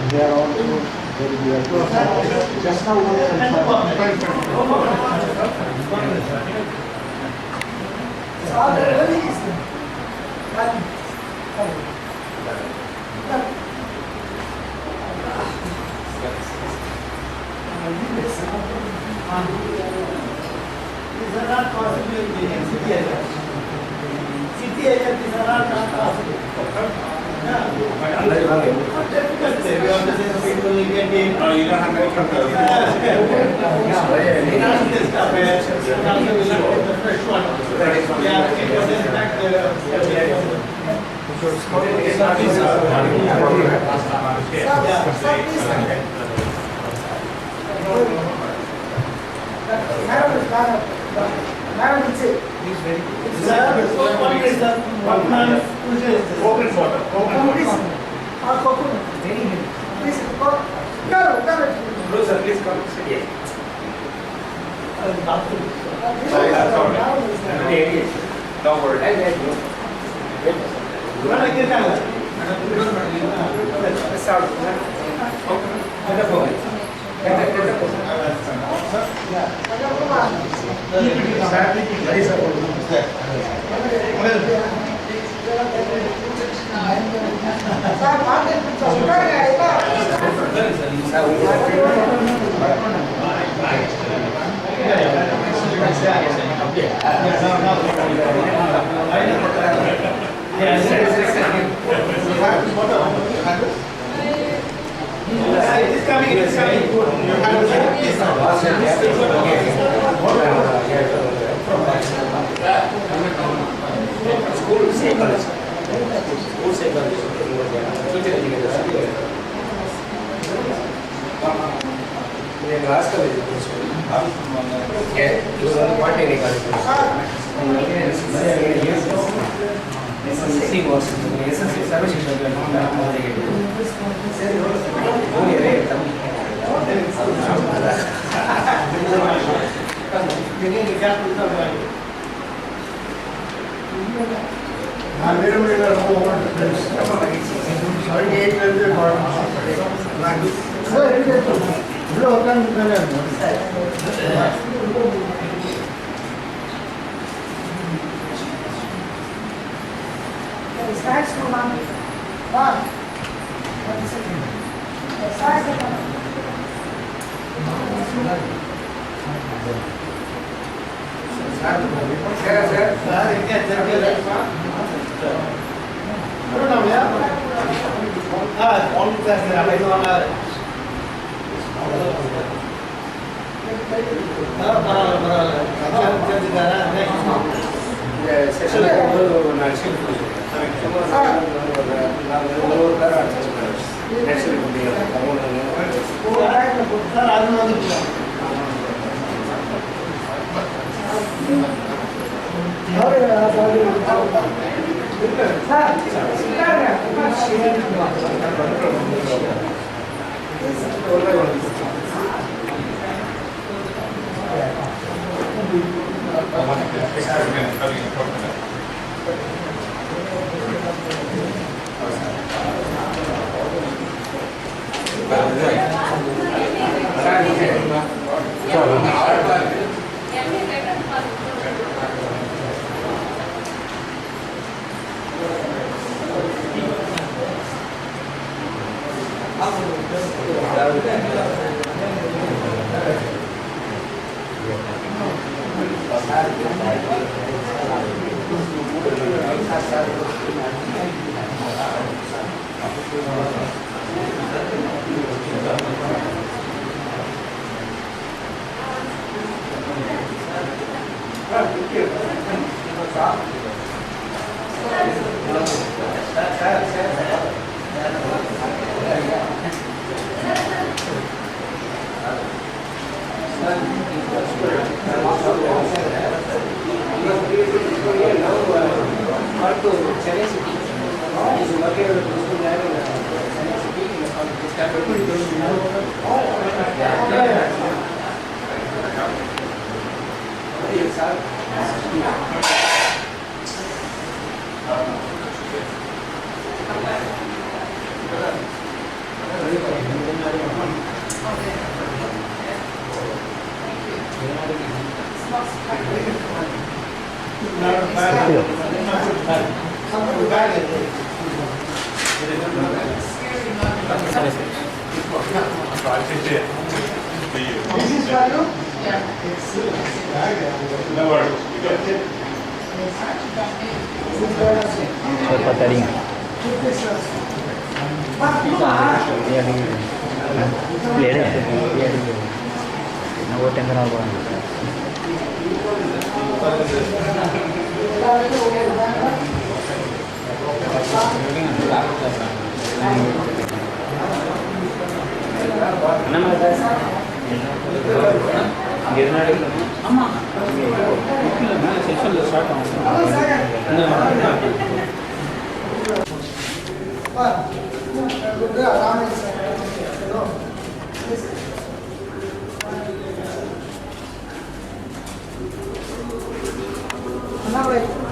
They are also very dear. Just now It's all the release. These are not possible in the city area. City area, these are not possible. Difficult there. We have to say people will get in. Oh, you don't have any company. Not this stuff. We will not get the fresh one. Yeah, it was in fact Madam, it's it. Sir, what is the coconut? Coconut water. Coconut. Very good. Please, no,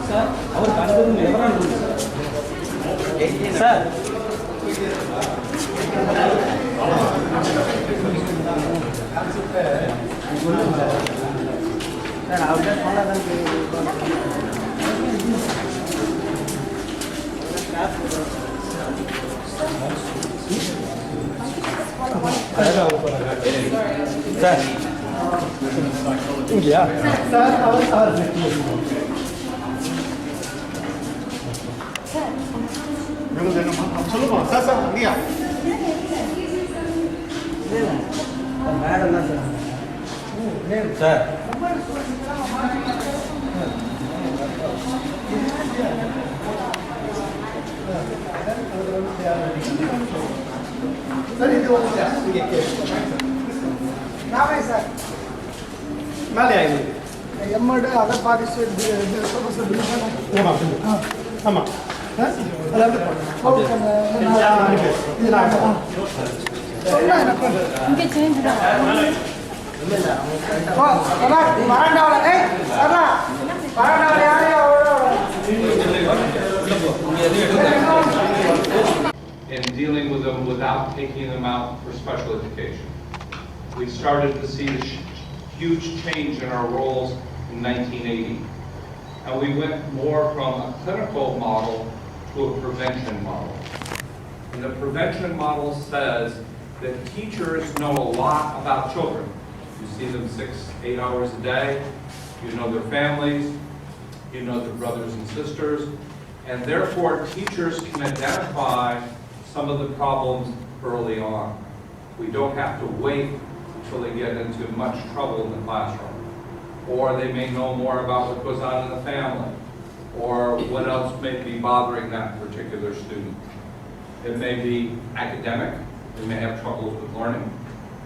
Sir, இங்கேயா சொல்லுமா sir sir நீயா madam தான் sir sir இது வந்து இங்கே நாமே sir மேலே ஆகுது எம்மோடு அதர் பார்ட்டிசிபேட் ஆமாம் அதாவது சொன்னா எனக்கு இங்கே சேஞ்ச் தான் வராண்டாவில் வராண்டாவில் யாரையும் and dealing with them without taking them out for special education. We started to see the huge change in our roles in 1980. And we went more from a clinical model to a prevention model. And the prevention model says that teachers know a lot about children. You see them 6-8 hours a day, you know their families, you know their brothers and sisters, and therefore teachers can identify some of the problems early on. We don't have to wait until they get into much trouble in the classroom. Or they may know more about what goes on in the family, or what else may be bothering that particular student. It may be academic, they may have troubles with learning,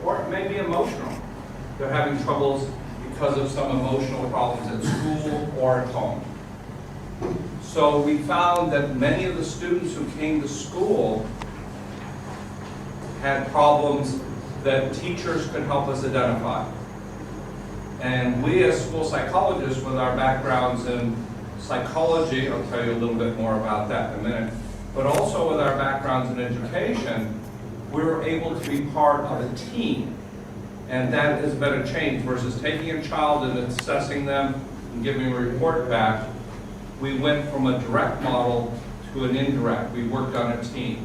or it may be emotional. They're having troubles because of some emotional problems at school or at home. So we found that many of the students who came to school had problems that teachers could help us identify. And we as school psychologists with our backgrounds in psychology, I'll tell you a little bit more about that in a minute, but also with our backgrounds in education, we were able to be part of a team. And that has been a change versus taking a child and assessing them and giving a report back. We went from a direct model to an indirect. We worked on a team.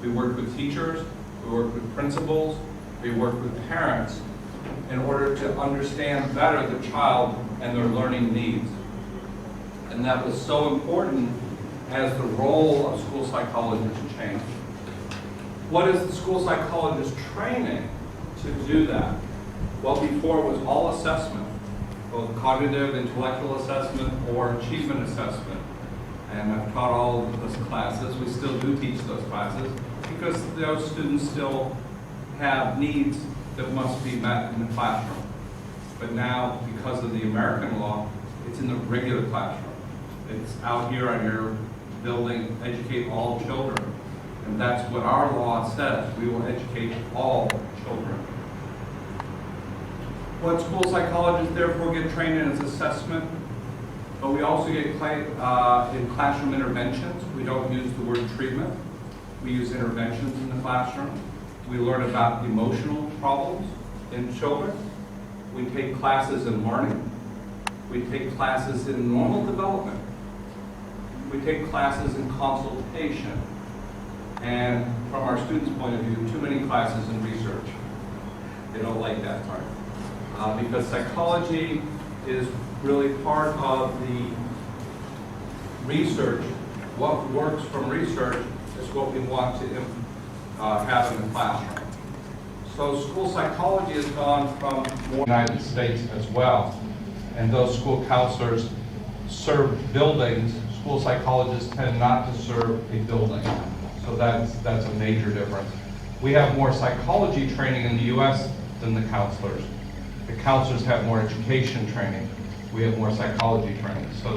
We worked with teachers, we worked with principals, we worked with parents in order to understand better the child and their learning needs. And that was so important as the role of school psychologists changed. What is the school psychologist training to do that? Well, before it was all assessment, both cognitive, intellectual assessment, or achievement assessment. And I've taught all of those classes. We still do teach those classes because those students still have needs that must be met in the classroom. But now, because of the American law, it's in the regular classroom. It's out here on your building, educate all children. And that's what our law says. We will educate all children. What school psychologists therefore get trained in is assessment, but we also get in classroom interventions. We don't use the word treatment. We use interventions in the classroom. We learn about emotional problems in children. We take classes in learning. We take classes in normal development. We take classes in consultation. And from our students' point of view, too many classes in research. They don't like that part. Because psychology is really part of the research. What works from research is what we want to have in the classroom. So school psychology has gone from more United States as well. And those school counselors serve buildings. School psychologists tend not to serve a building. So that's a major difference. We have more psychology training in the US than the counselors. The counselors have more education training. We have more psychology training. So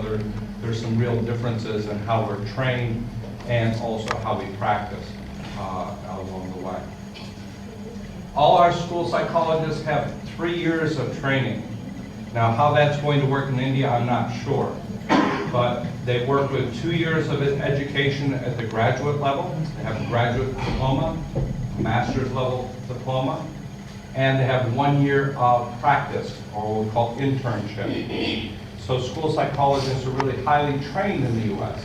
there's some real differences in how we're trained and also how we practice along the way. All our school psychologists have 3 years of training. Now, how that's going to work in India, I'm not sure. but they work with 2 years of education at the graduate level. They have a graduate diploma, a master's level diploma, and they have 1 year of practice, or what we call internship. So school psychologists are really highly trained in the U.S.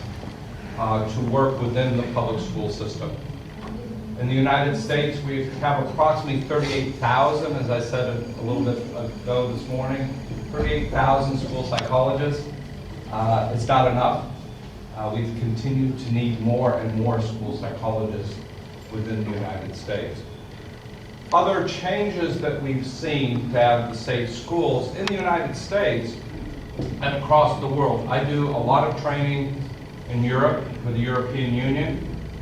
To work within the public school system. In the United States, we have approximately 38,000, as I said a little bit ago this morning, 38,000 school psychologists. It's not enough. We've continued to need more and more school psychologists within the United States. Other changes that we've seen to have the safe schools in the United States and across the world. I do a lot of training in Europe for the European Union.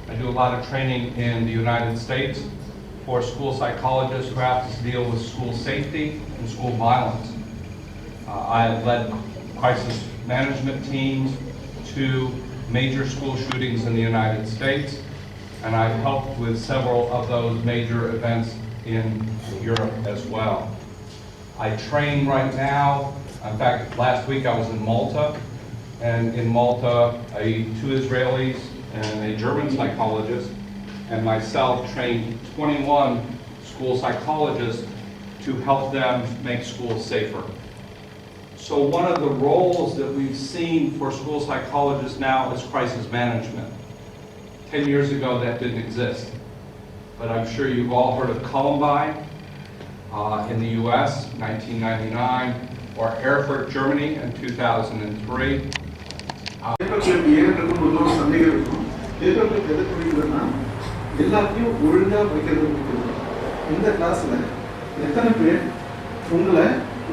I do a lot of training in the United States for school psychologists who have to deal with school safety and school violence. I have led crisis management teams to major school shootings in the United States, and I've helped with several of those major events in Europe as well. I train right now. In fact, last week I was in Malta, and in Malta, 2 Israelis and a German psychologist and myself trained 21 school psychologists to help them make schools safer. So one of the roles that we've seen for school psychologists now is crisis management. 10 years ago, that didn't exist. But I'm sure you've all heard of Columbine in the US, 1999, or Erfurt, Germany in 2003. எல்லாத்தையும் ஒழுங்கா வைக்கிறது இந்த கிளாஸ்ல எத்தனை பேர் உங்களை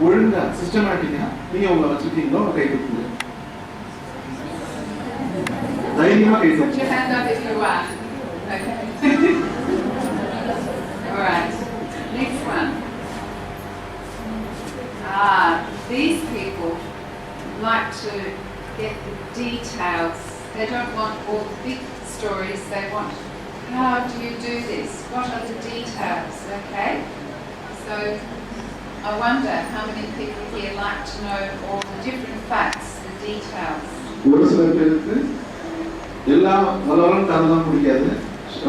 ஒழுங்கா சிஸ்டமேட்டிக்கா நீங்க உங்களை வச்சிருக்கீங்களோ கை தூக்குங்க தைரியமா கை Put your hand up if you are. Okay. All right. Next one. These people like to get the details. They don't want all the big stories. They want, how do you do this? What are the details? Okay. So I wonder how many people here like to know all the different facts, the details. ஒரு சில பேருக்கு எல்லா வளரும் கதெல்லாம் பிடிக்காது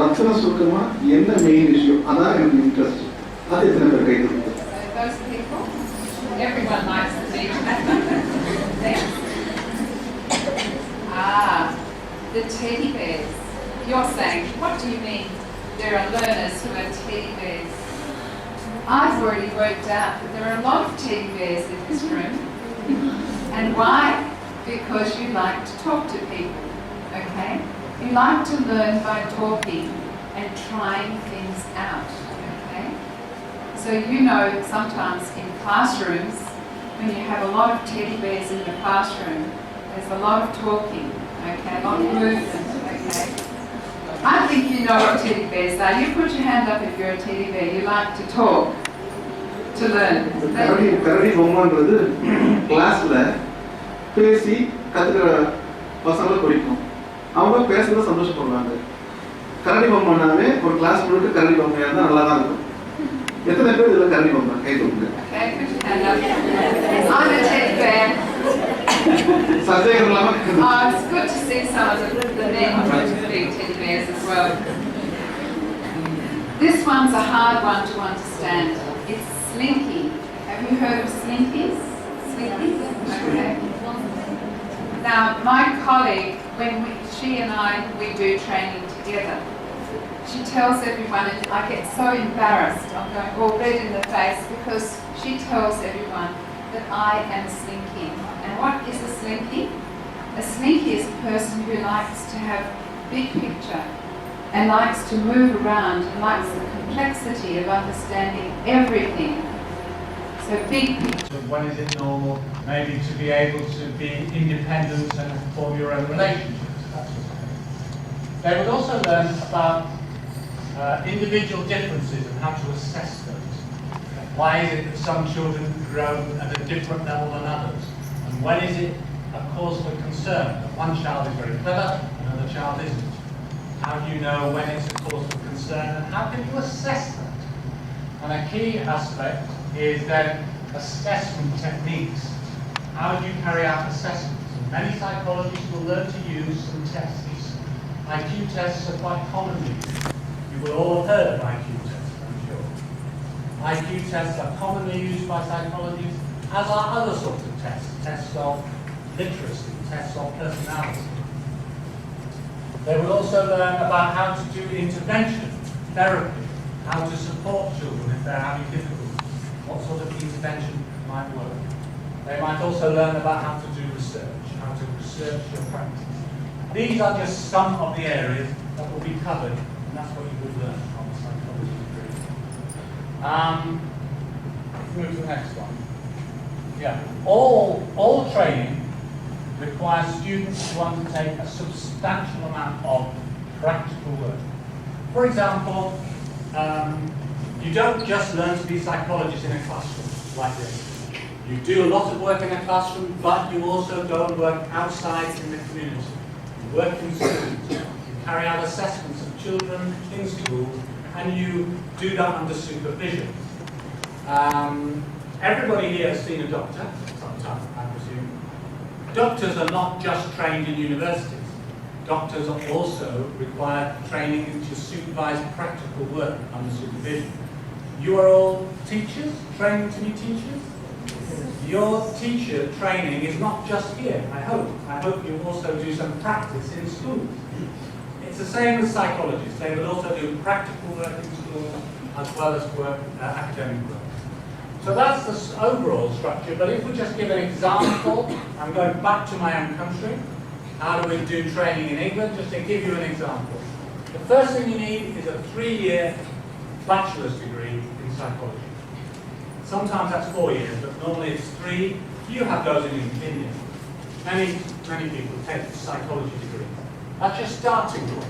ரச்சனை சுருக்கமா என்ன main issue அதான் எனக்கு இன்ட்ரெஸ்ட் அது எத்தனை பேர் கை தூக்குது Those people, everyone likes the details. Next. The teddy bears. You're saying, what do you mean there are learners who are teddy bears? I've already worked out that there are a lot of teddy bears in this room. And why? Because you like to talk to people, okay? You like to learn by talking and trying things out, okay? So you know sometimes in classrooms, when you have a lot of teddy bears in your classroom, there's a lot of talking, okay? A lot of movement, okay? I think you know what teddy bears are. You put your hand up if you're a teddy bear. You like to talk, to learn. கரடி பொம்மைன்றது கிளாஸ்ல பேசி கத்துக்கிற பசங்களை பிடிக்கும் அவங்க பேசுறத சந்தோஷப்படுவாங்க கரடி பொம்மைனாவே ஒரு கிளாஸ் முழுக்க கரடி பொம்மையா இருந்தா நல்லா தான் இருக்கும் எத்தனை பேர் இதுல கரடி பொம்மை கை தூக்குங்க Okay, put your hand up. I'm a teddy bear. சந்தேகம் இல்லாம It's good to see some of the men who are big teddy bears as well. This one's a hard one to understand. It's Slinky. Have you heard of Slinkies? Slinkies? Okay. Now, my colleague, when she and we do training together, she tells everyone, and I get so embarrassed, I'm going all red in the face, because she tells everyone that I am a Slinky. And what is a Slinky? A Slinky is a person who likes to have big picture and likes to move around and likes the complexity of understanding everything. So big picture. When is it normal maybe to be able to be independent and form your own relationships? That sort of thing. They would also learn about individual differences and how to assess those. Why is it that some children grow at a different level than others? And when is it a cause for concern that one child is very clever, another child isn't? How do you know when it's a cause for concern, and how can you assess that? And a key aspect is then assessment techniques. How do you carry out assessments, and Many psychologists will learn to use some tests. IQ tests are quite commonly used. You will all have heard of IQ tests, I'm sure. IQ tests are commonly used by psychologists, as are other sorts of tests, tests of literacy, tests of personality. They will also learn about how to do intervention, therapy, how to support children if they're having difficulties, what sort of intervention might work. They might also learn about how to do research, how to research your practice. These are just some of the areas that will be covered, and that's what you will learn from the psychology degree. Move to the next one. Yeah, all training requires students to undertake a substantial amount of practical work. For example, you don't just learn to be psychologists in a classroom like this. You do a lot of work in a classroom, but you also go and work outside in the community. You work in schools, you carry out assessments of children in schools, and you do that under supervision. Everybody here has seen a doctor, sometime, I presume. Doctors are not just trained in universities. Doctors are also require training to supervise practical work under supervision. You are all teachers, training to be teachers. Your teacher training is not just here, I hope. I hope you also do some practice in schools. It's the same as psychologists. They will also do practical work in schools as well as work, academic work. So that's the overall structure, but if we just give an example, I'm going back to my own country. How do we do training in England? Just to give you an example. The first thing you need is a 3-year bachelor's degree in psychology. Sometimes that's 4 years, but normally it's 3. You have those in India. Many people take a psychology degree. That's your starting point.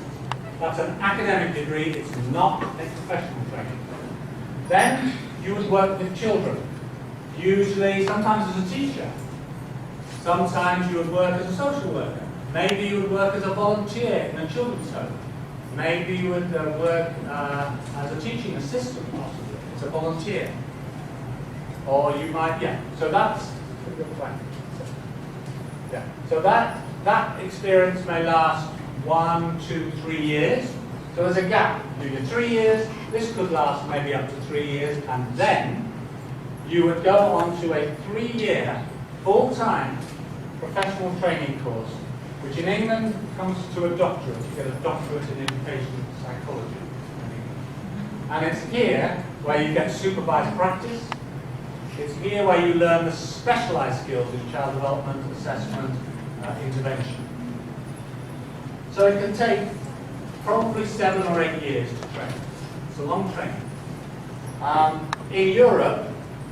That's an academic degree, it's not a professional training. Then you would work with children. Usually, sometimes as a teacher. Sometimes you would work as a social worker. Maybe you would work as a volunteer in a children's home. Maybe you would work as a teaching assistant, possibly, as a volunteer. Or you might, so that's a good plan. Yeah, so that experience may last 1, 2, 3 years. So there's a gap. You do your 3 years, this could last maybe up to 3 years, and then you would go on to a 3-year, full-time professional training course, which in England comes to a doctorate. You get a doctorate in education psychology. And it's here where you get supervised practice. It's here where you learn the specialized skills in child development, assessment, intervention. So it can take probably 7 or 8 years to train. It's a long training. In Europe,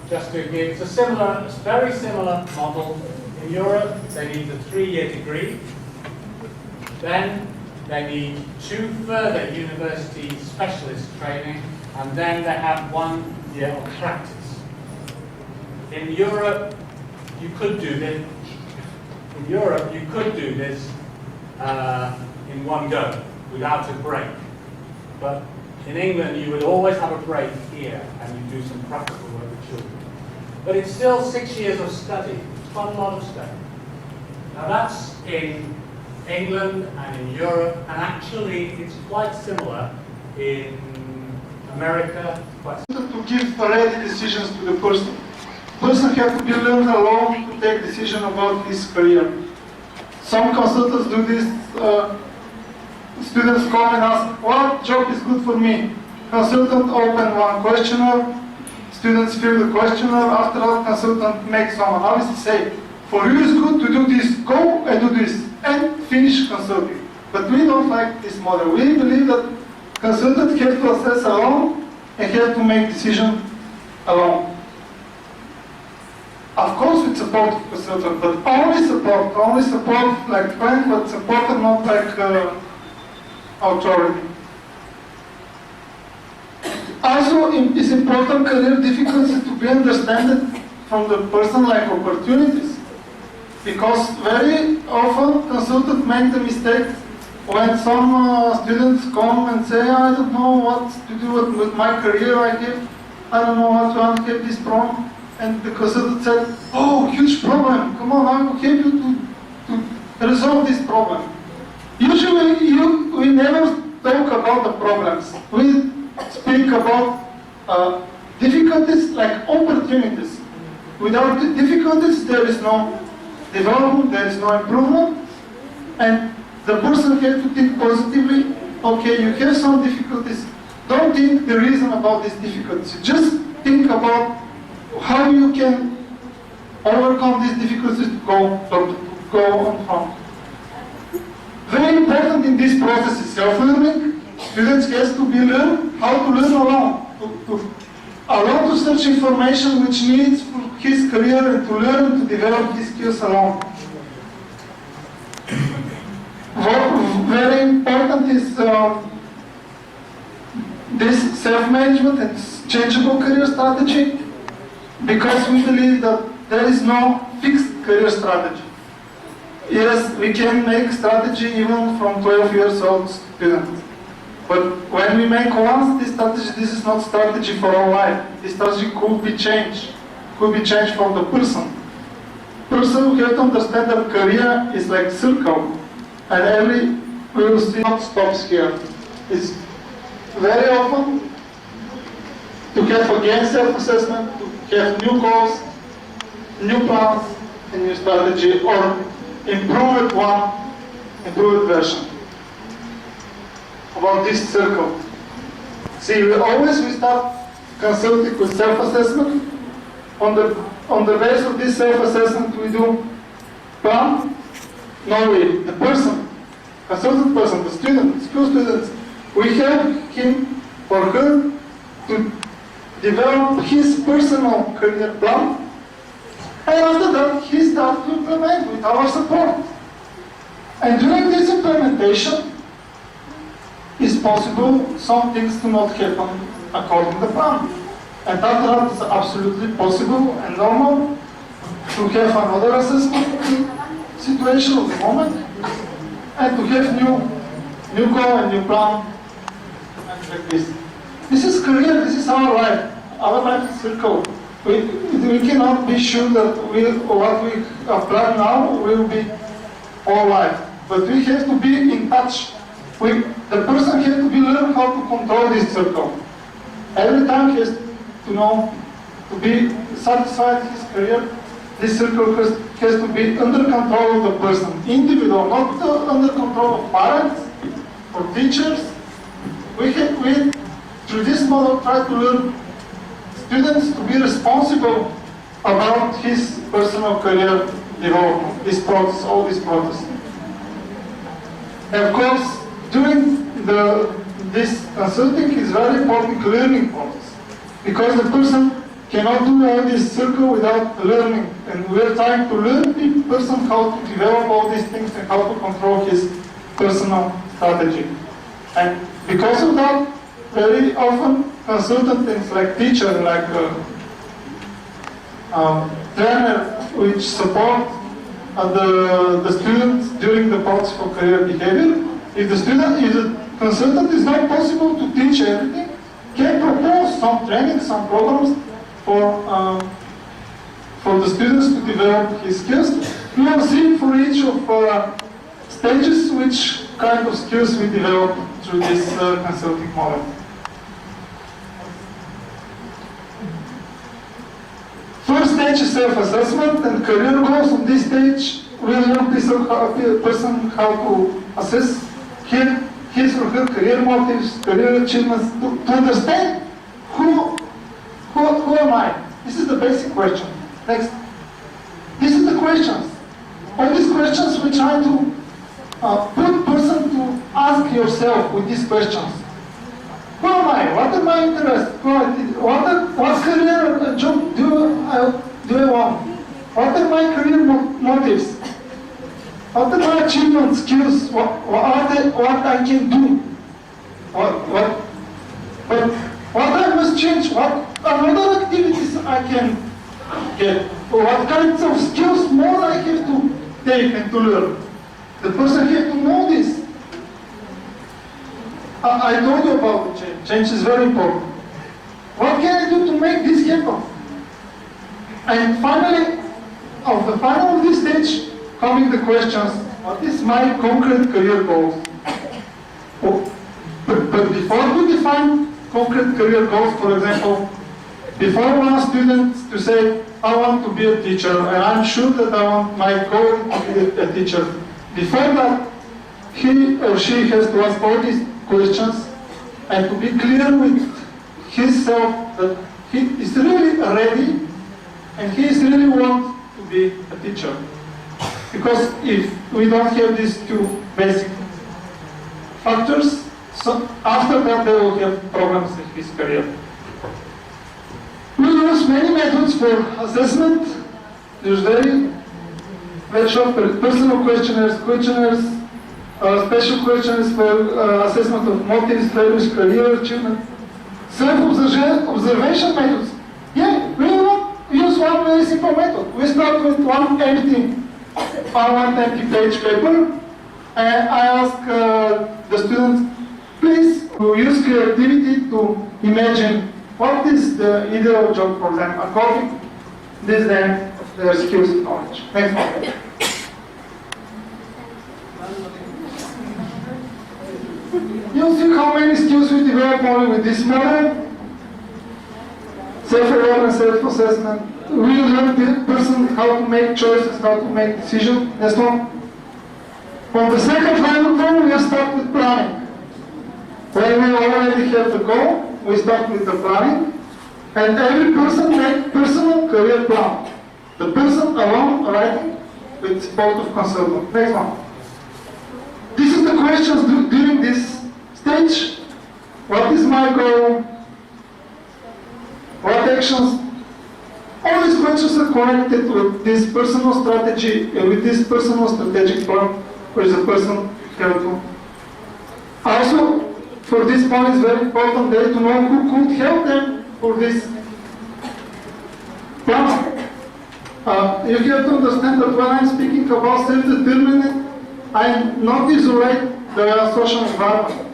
just to give, it's a very similar model. In Europe, they need a 3-year degree. Then they need 2 further university specialist training, and then they have 1 year of practice. In Europe, you could do this. In Europe, you could do this in one go, without a break. But in England, you would always have a break here, and you do some practical work with children. But it's still 6 years of study. It's quite a lot of study. Now that's in England and in Europe, and actually it's quite similar in America. To give ready decisions to the person. Person has to be learned alone to take decision about his career. Some consultants do this. Students come and ask, what job is good for me? Consultant open one questionnaire. Students fill the questionnaire. After that, consultant makes some analysis. Say, for you is good to do this. Go and do this, and finish consulting. But we don't like this model. We believe that consultants have to assess alone and have to make decision alone. Of course, with support of consultant, but only support like friend, but support not like authority. Also, it's important career difficulties to be understood from the person like opportunities, because very often consultants make the mistake when some students come and say, I don't know what to do with my career I don't know what to handicap this problem. And the consultant said, oh, huge problem, come on, I will help you to resolve this problem. Usually we never talk about the problems. We speak about difficulties like opportunities. Without the difficulties, there is no development, there is no improvement, and the person has to think positively. Okay, you have some difficulties. Don't think the reason about these difficulties. Just think about how you can overcome these difficulties to go on from. Very important in this process is self-learning. Students has to be learn how to learn alone. Alone to search information which needs for his career and to learn to develop his skills alone. Very important is this self-management and changeable career strategy, because we believe that there is no fixed career strategy. Yes, we can make strategy even from 12 years old students. But when we make once this strategy, this is not strategy for all life. This strategy could be changed for the person. Person who have to understand that career is like circle, and we will see not stops here. It's very often to have again self-assessment, to have new goals, new plans, and new strategy, or improved version about this circle. See, we start consulting with self-assessment. On the base of this self-assessment, we do plan. No, the person, consultant person, the student, school students, we help him or her to develop his personal career plan. And after that, he starts to implement with our support. And during this implementation, it's possible some things do not happen according to the plan. And that is absolutely possible and normal to have another assessment situation at the moment, and to have new goal and new plan, and like this. This is career, this is our life. Our life is circle. We cannot be sure that what we apply now will be all life. But we have to be in touch. The person has to be learn how to control this circle. Every time he has to know, to be satisfied with his career, this circle has to be under control of the person, individual, not under control of parents or teachers. We through this model, try to learn students to be responsible about his personal career development, this process, all this process. And of course, during this consulting is very important learning process, because the person cannot do all this circle without learning, and we are trying to learn the person how to develop all these things and how to control his personal strategy. And because of that, very often consultants like teacher, like trainer, which support the students during the process for career behavior. If the consultant is not possible to teach everything, can propose some training, some programs for the students to develop his skills. We will see for each of stages which kind of skills we develop through this consulting model. First stage is self-assessment and career goals. On this stage, we will help this person how to assess his or her career motives, career achievements, to understand who am I? This is the basic question. Next. This is the questions. All these questions we try to put person to ask yourself with these questions. Who am I? What are my interests? What career job do I want? What are my career motives? What are my achievements, skills? What I can do? What I must change? What other activities I can get? What kinds of skills more I have to take and to learn? The person has to know this. I told you about the change. Change is very important. What can I do to make this happen? And finally, of the final of this stage, coming the questions what is my concrete career goals? But before we define concrete career goals, for example, before one student to say, I want to be a teacher, and I'm sure that I want my goal to be a teacher, before that, he or she has to ask all these questions and to be clear with himself that he is really ready and he is really want to be a teacher. Because if we don't have these two basic factors, so after that they will have problems in his career. We use many methods for assessment. There's very short personal questionnaires, special questionnaires for assessment of motives, values, career achievement. Self-observation methods. Yeah, we will use one very simple method. We start with one empty page paper, and I ask the students, please use creativity to imagine what is the ideal job for them according to their skills and knowledge. Next one. You'll see how many skills we develop only with this model. Self-awareness, self-assessment. We learn the person how to make choices, how to make decisions. Next one. On the second level, we start with planning. When we already have the goal, we start with the planning. And every person makes personal career plan. The person alone writing with support of consultant. Next one. This is the questions during this stage. What is my goal? What actions? All these questions are connected with this personal strategy, with this personal strategic plan, where the person have to. Also, for this point, it's very important there to know who could help them for this plan. You have to understand that when I'm speaking about self-determinant, I'm not isolate the social environment.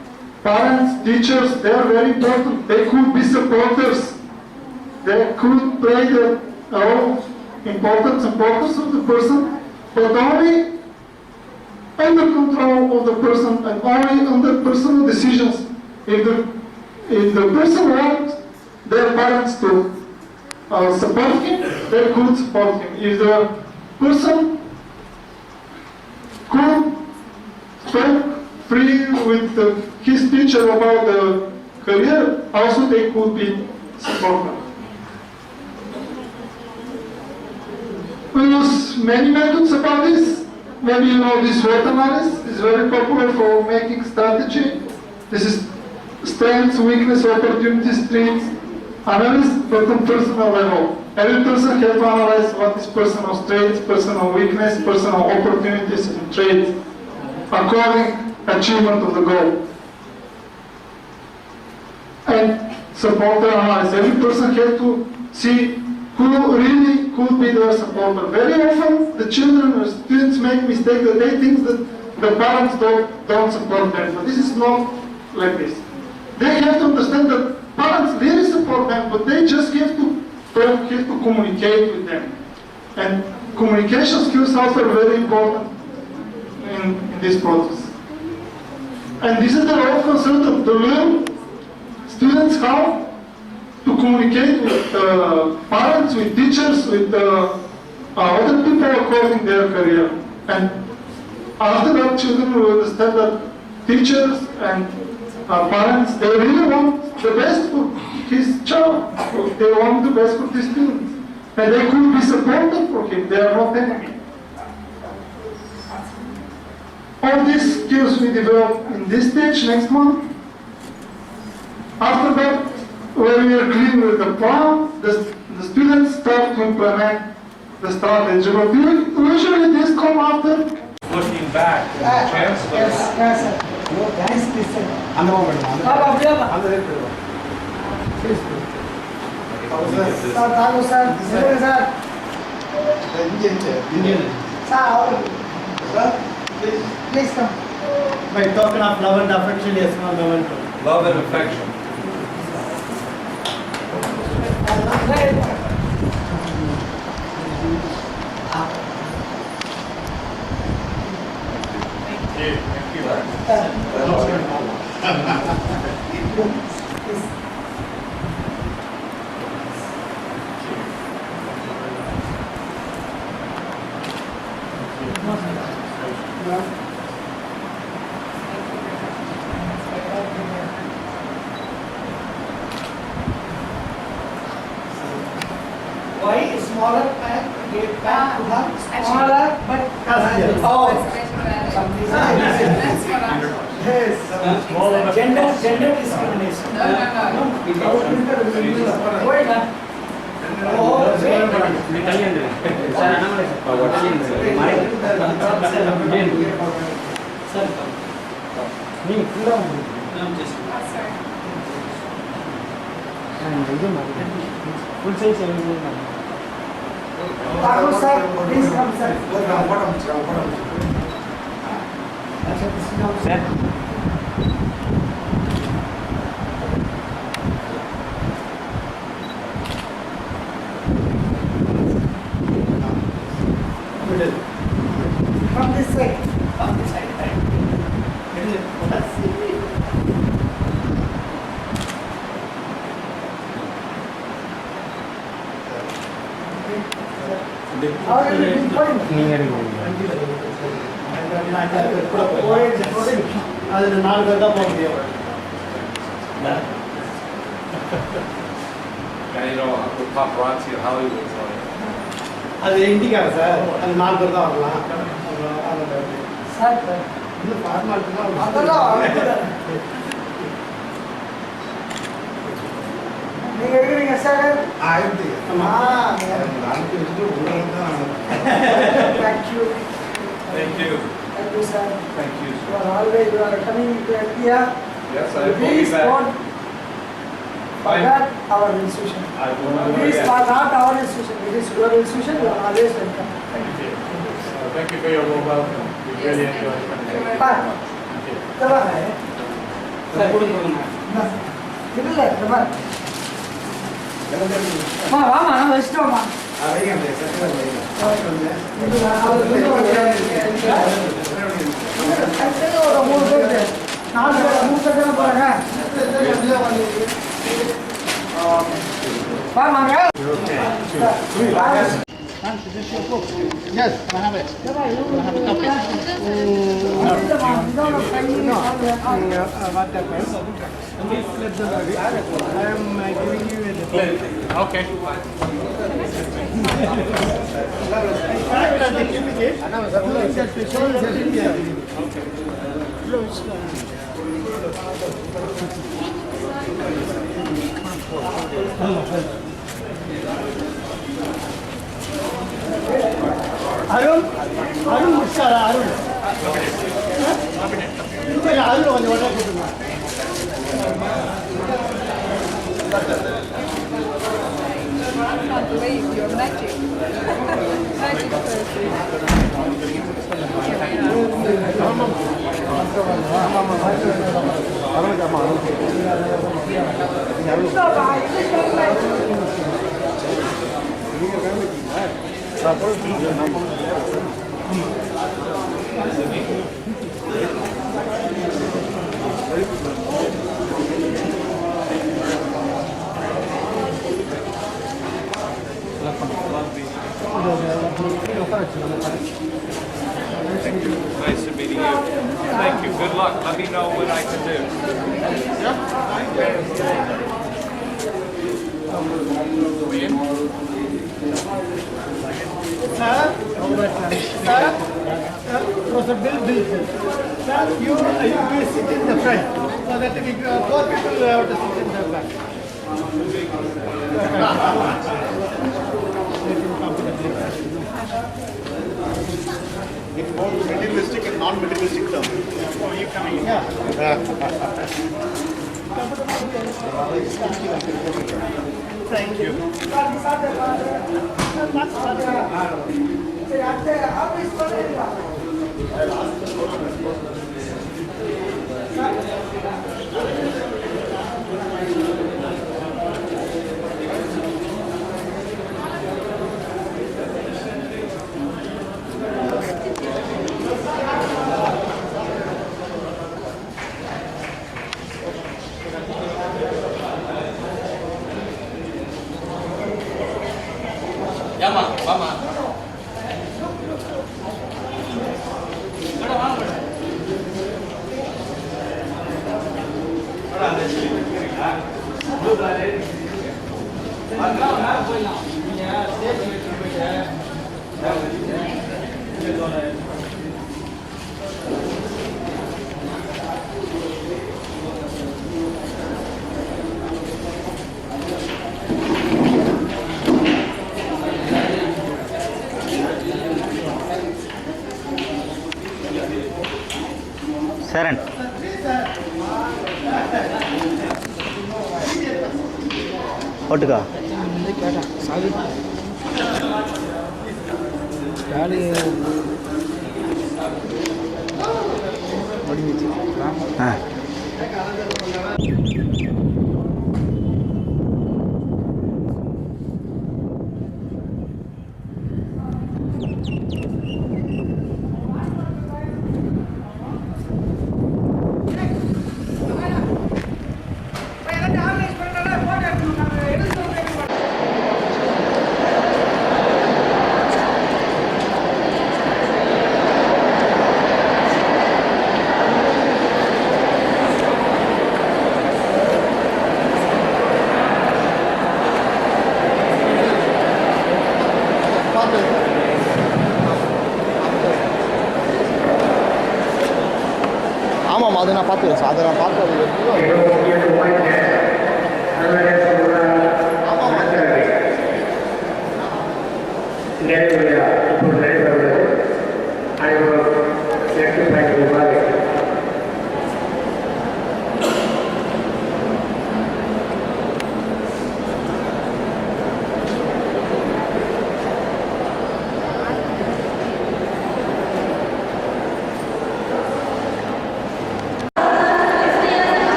Parents, teachers, they are very important. They could be supporters. They could play the role, importance of the person, but only under control of the person and only under personal decisions. If the person wants their parents to support him, they could support him. If the person could speak free with his teacher about the career, also they could be supported. We use many methods about this. Maybe you know this SWOT analysis is very popular for making strategy. This is strengths, weakness, opportunities, traits, analysis but on personal level. Every person has to analyze what is personal strengths, personal weakness, personal opportunities and traits according achievement of the goal. And support analysis. Every person has to see who really could be their supporter. Very often the children or students make mistakes that they think that the parents don't support them. But this is not like this. They have to understand that parents really support them, but they just have to communicate with them. And communication skills also are very important in this process. And this is the role of consultant, to learn students how to communicate with parents, with teachers, with other people according to their career. And after that, children will understand that teachers and parents, they really want the best for his child. They want the best for the students. And they could be supportive for him. They are not enemy. All these skills we develop in this stage next month. After that, when we are clear with the plan, the students start to implement the strategy. But usually this comes after. Looking back, the chancellor. Yes, sir. No, guys, listen. Please come. By token of love and affection, yes, no, no, Love and affection. Why smaller pack gave back to her? Smaller but oh, something. Yes. Gender discrimination. No. Why not? Oh, Thakur sir, please come sir. Sir. From this side. From this side. How are you doing? அதில் 4 பேர் தான் போக முடியும். And you know, with paparazzi in Hollywood, it's like, அது இண்டிகார sir, அது 4 பேர் தான் வரலாம். Sir, இது ஃபார்மாலிட்டி தான். அதெல்லாம் நீங்க இருக்கிறீங்க சார். ஆயிரத்தி. ஆமா. நாளைக்கு வச்சுட்டு உங்களுக்கு தான். Thank you. thank you. Thank you, sir. Thank you, You sir. are always coming to India. Yes, I will be Please back. don't forget our institution. I will not Please forget. forget our institution. It is your institution. You are always welcome. Thank you. Thank you for your warm welcome. We really enjoyed coming here. Bye. Thank you. चला है இல்ல நம்ம வாமா நான் வெஸ்டோமா அதையும் செட்டர் வைங்க. ஒரு 3 பேர் 4 பேர் 3 பேர் போறாங்க வாமாங்க Yes, can I have it? Can I have a copy? No. What happens? Please let them know. I am giving you a diploma. Okay. Certificate. Arun முடிச்சாரா Arun இல்லை அருண் கொஞ்சம் உடனே கூட்டுங்க I can't believe your magic. Magic Nice to meeting you. Thank you. Good luck. Let me know what I can do. Sir, was a bill. Sir, you will sit in the front so that we 4 people have to sit in the back. It's both materialistic and non-materialistic term. Oh, you coming? Yeah. Thank you. சரண் ஓட்டுக்கா ஆ ஆமாம், அதை நான் பார்த்து அதை நான் பார்த்து